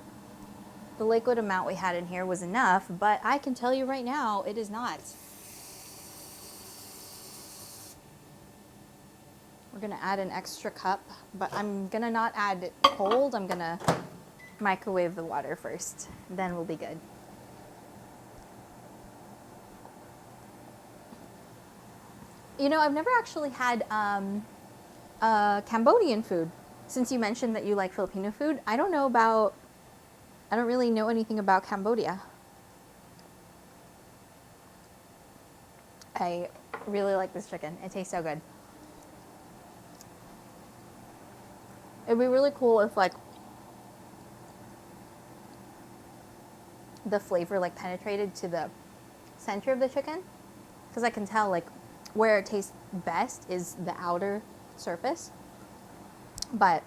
the liquid amount we had in here was enough, but I can tell you right now, it is not. We're gonna add an extra cup, but I'm gonna not add it cold. I'm gonna microwave the water first, then we'll be good. You know, I've never actually had Cambodian food. Since you mentioned that you like Filipino food, I don't really know anything about Cambodia. I really like this chicken. It tastes so good. It'd be really cool if like the flavor like penetrated to the center of the chicken, because I can tell like where it tastes best is the outer surface. But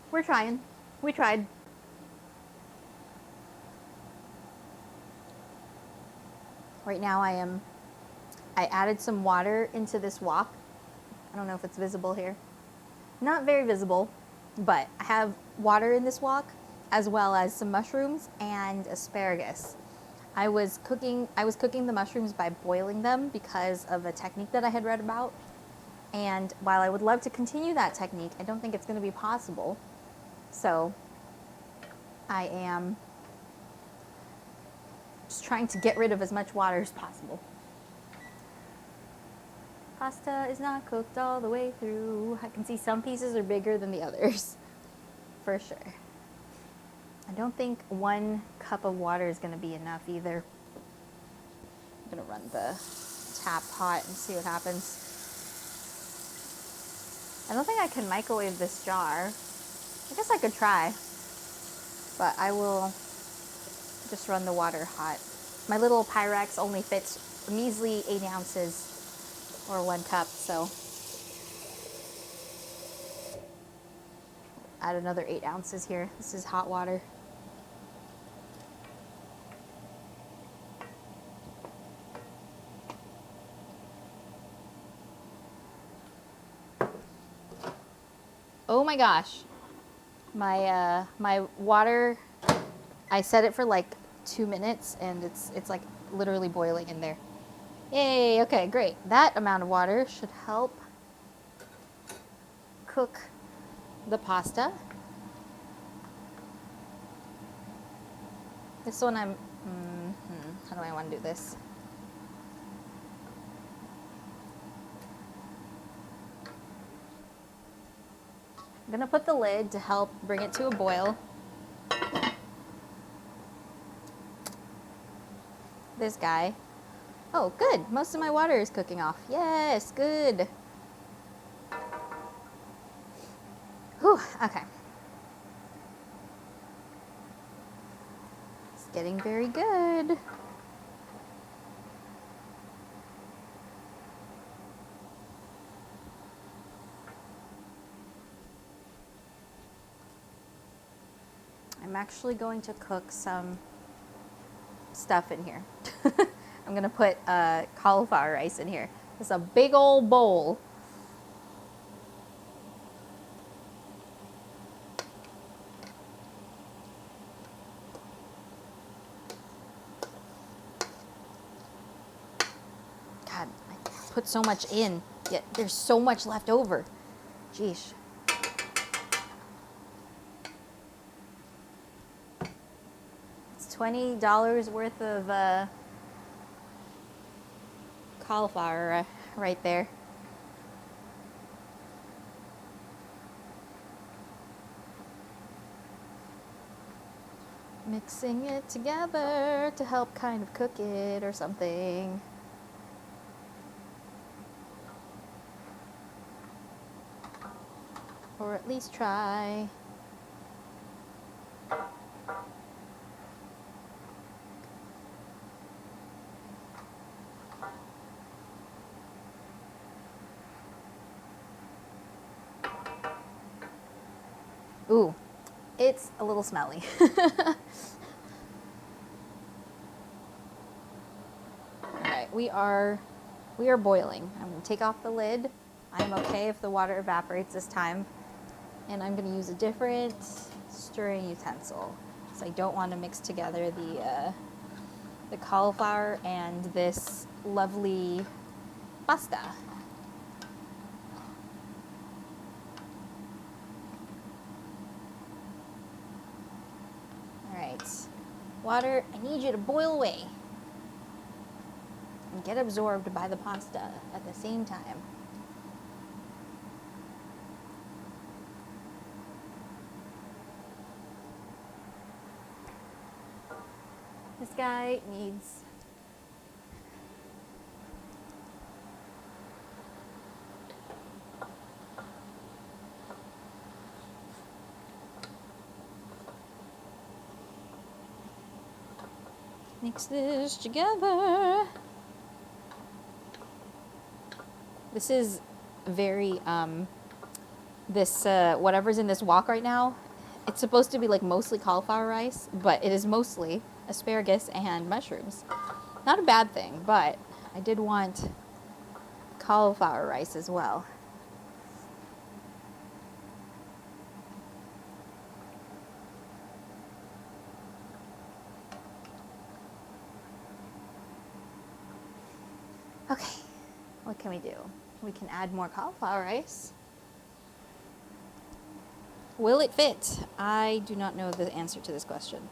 we're trying. We tried. Right now I added some water into this wok. I don't know if it's visible here. Not very visible, but I have water in this wok as well as some mushrooms and asparagus. I was cooking the mushrooms by boiling them because of a technique that I had read about. And while I would love to continue that technique, I don't think it's going to be possible. So I am just trying to get rid of as much water as possible. Pasta is not cooked all the way through. I can see some pieces are bigger than the others, for sure. I don't think 1 cup of water is going to be enough either. I'm going to run the tap hot and see what happens. I don't think I can microwave this jar. I guess I could try, but I will just run the water hot. My little Pyrex only fits a measly 8 ounces or 1 cup, so add another 8 ounces here. This is hot water. Oh my gosh. My water, I set it for like 2 minutes and it's like literally boiling in there. Yay, okay, great. That amount of water should help cook the pasta. This one how do I want to do this? I'm gonna put the lid to help bring it to a boil. This guy. Oh, good. Most of my water is cooking off. Yes, good. Whew, okay. It's getting very good. I'm actually going to cook some stuff in here. I'm gonna put cauliflower rice in here. It's a big old bowl. God, I put so much in, yet there's so much left over. Jeez. It's $20 worth of cauliflower right there. Mixing it together to help kind of cook it or something. Or at least try. Ooh, it's a little smelly. Okay, we are boiling. I'm gonna take off the lid. I'm okay if the water evaporates this time. And I'm gonna use a different stirring utensil. So I don't want to mix together the cauliflower and this lovely pasta. All right, water, I need you to boil away and get absorbed by the pasta at the same time. This guy needs mix this together. This is very whatever's in this wok right now, it's supposed to be like mostly cauliflower rice, but it is mostly asparagus and mushrooms. Not a bad thing, but I did want cauliflower rice as well. Okay, what can we do? We can add more cauliflower rice. Will it fit? I do not know the answer to this question.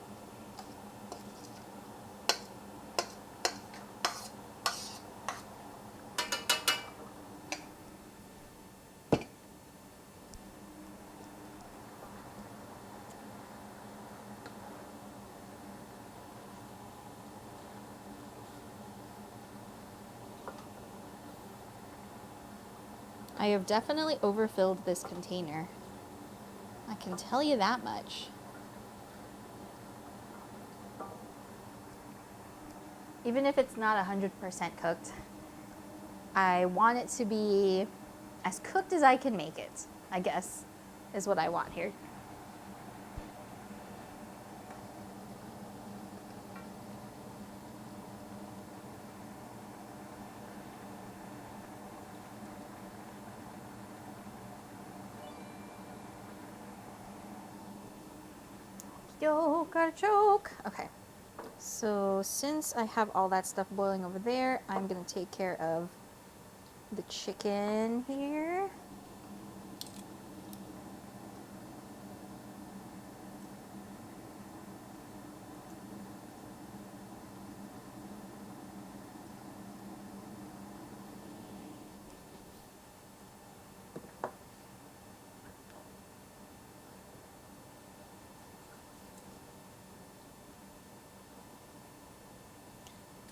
I have definitely overfilled this container. I can tell you that much. Even if it's not 100% cooked, I want it to be as cooked as I can make it, I guess, is what I want here. Yolk, artichoke. Okay, so since I have all that stuff boiling over there, I'm gonna take care of the chicken here.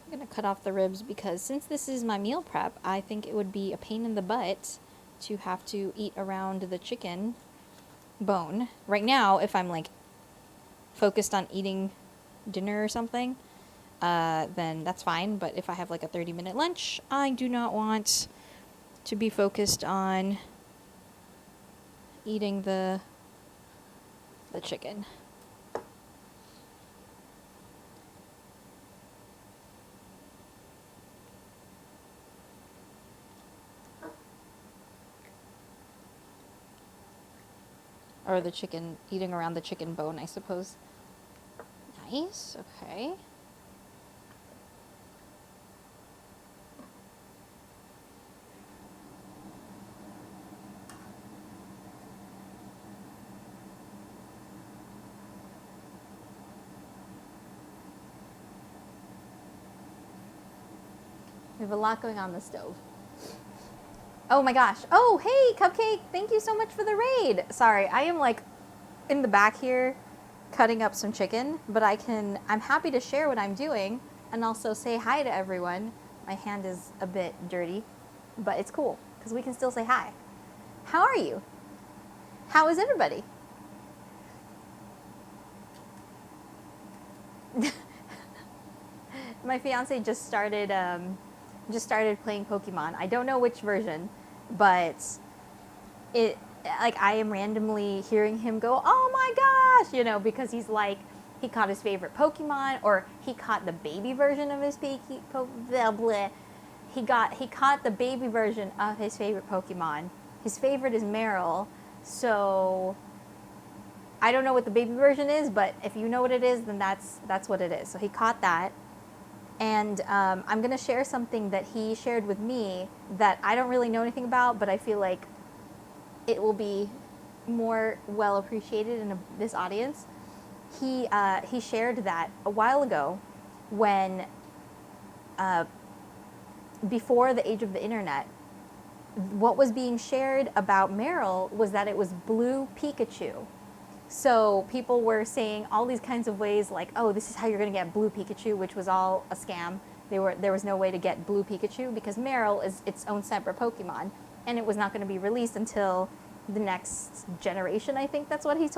I'm gonna cut off the ribs because since this is my meal prep, I think it would be a pain in the butt to have to eat around the chicken bone. Right now, if I'm like focused on eating dinner or something, then that's fine. But if I have like a 30-minute lunch, I do not want to be focused on eating the chicken. Or the chicken, eating around the chicken bone, I suppose. Nice, okay. We have a lot going on the stove. Oh my gosh. Oh, hey, Cupcake. Thank you so much for the raid. Sorry, I am like in the back here cutting up some chicken, but I'm happy to share what I'm doing and also say hi to everyone. My hand is a bit dirty, but it's cool because we can still say hi. How are you? How is everybody? My fiance just started playing Pokemon. I don't know which version, but I am randomly hearing him go, "Oh my gosh," because he's like, he caught his favorite Pokemon, or he caught the baby version of his he caught the baby version of his favorite Pokemon. His favorite is Meryl, so I don't know what the baby version is, but if you know what it is, then that's what it is. So he caught that. And I'm going to share something that he shared with me that I don't really know anything about, but I feel like it will be more well appreciated in this audience. He shared that a while ago when, before the age of the internet, what was being shared about Meryl was that it was blue Pikachu. So people were saying all these kinds of ways like, oh, this is how you're going to get blue Pikachu, which was all a scam. There was no way to get blue Pikachu because Meryl is its own separate Pokemon, and it was not going to be released until the next generation, I think that's what he told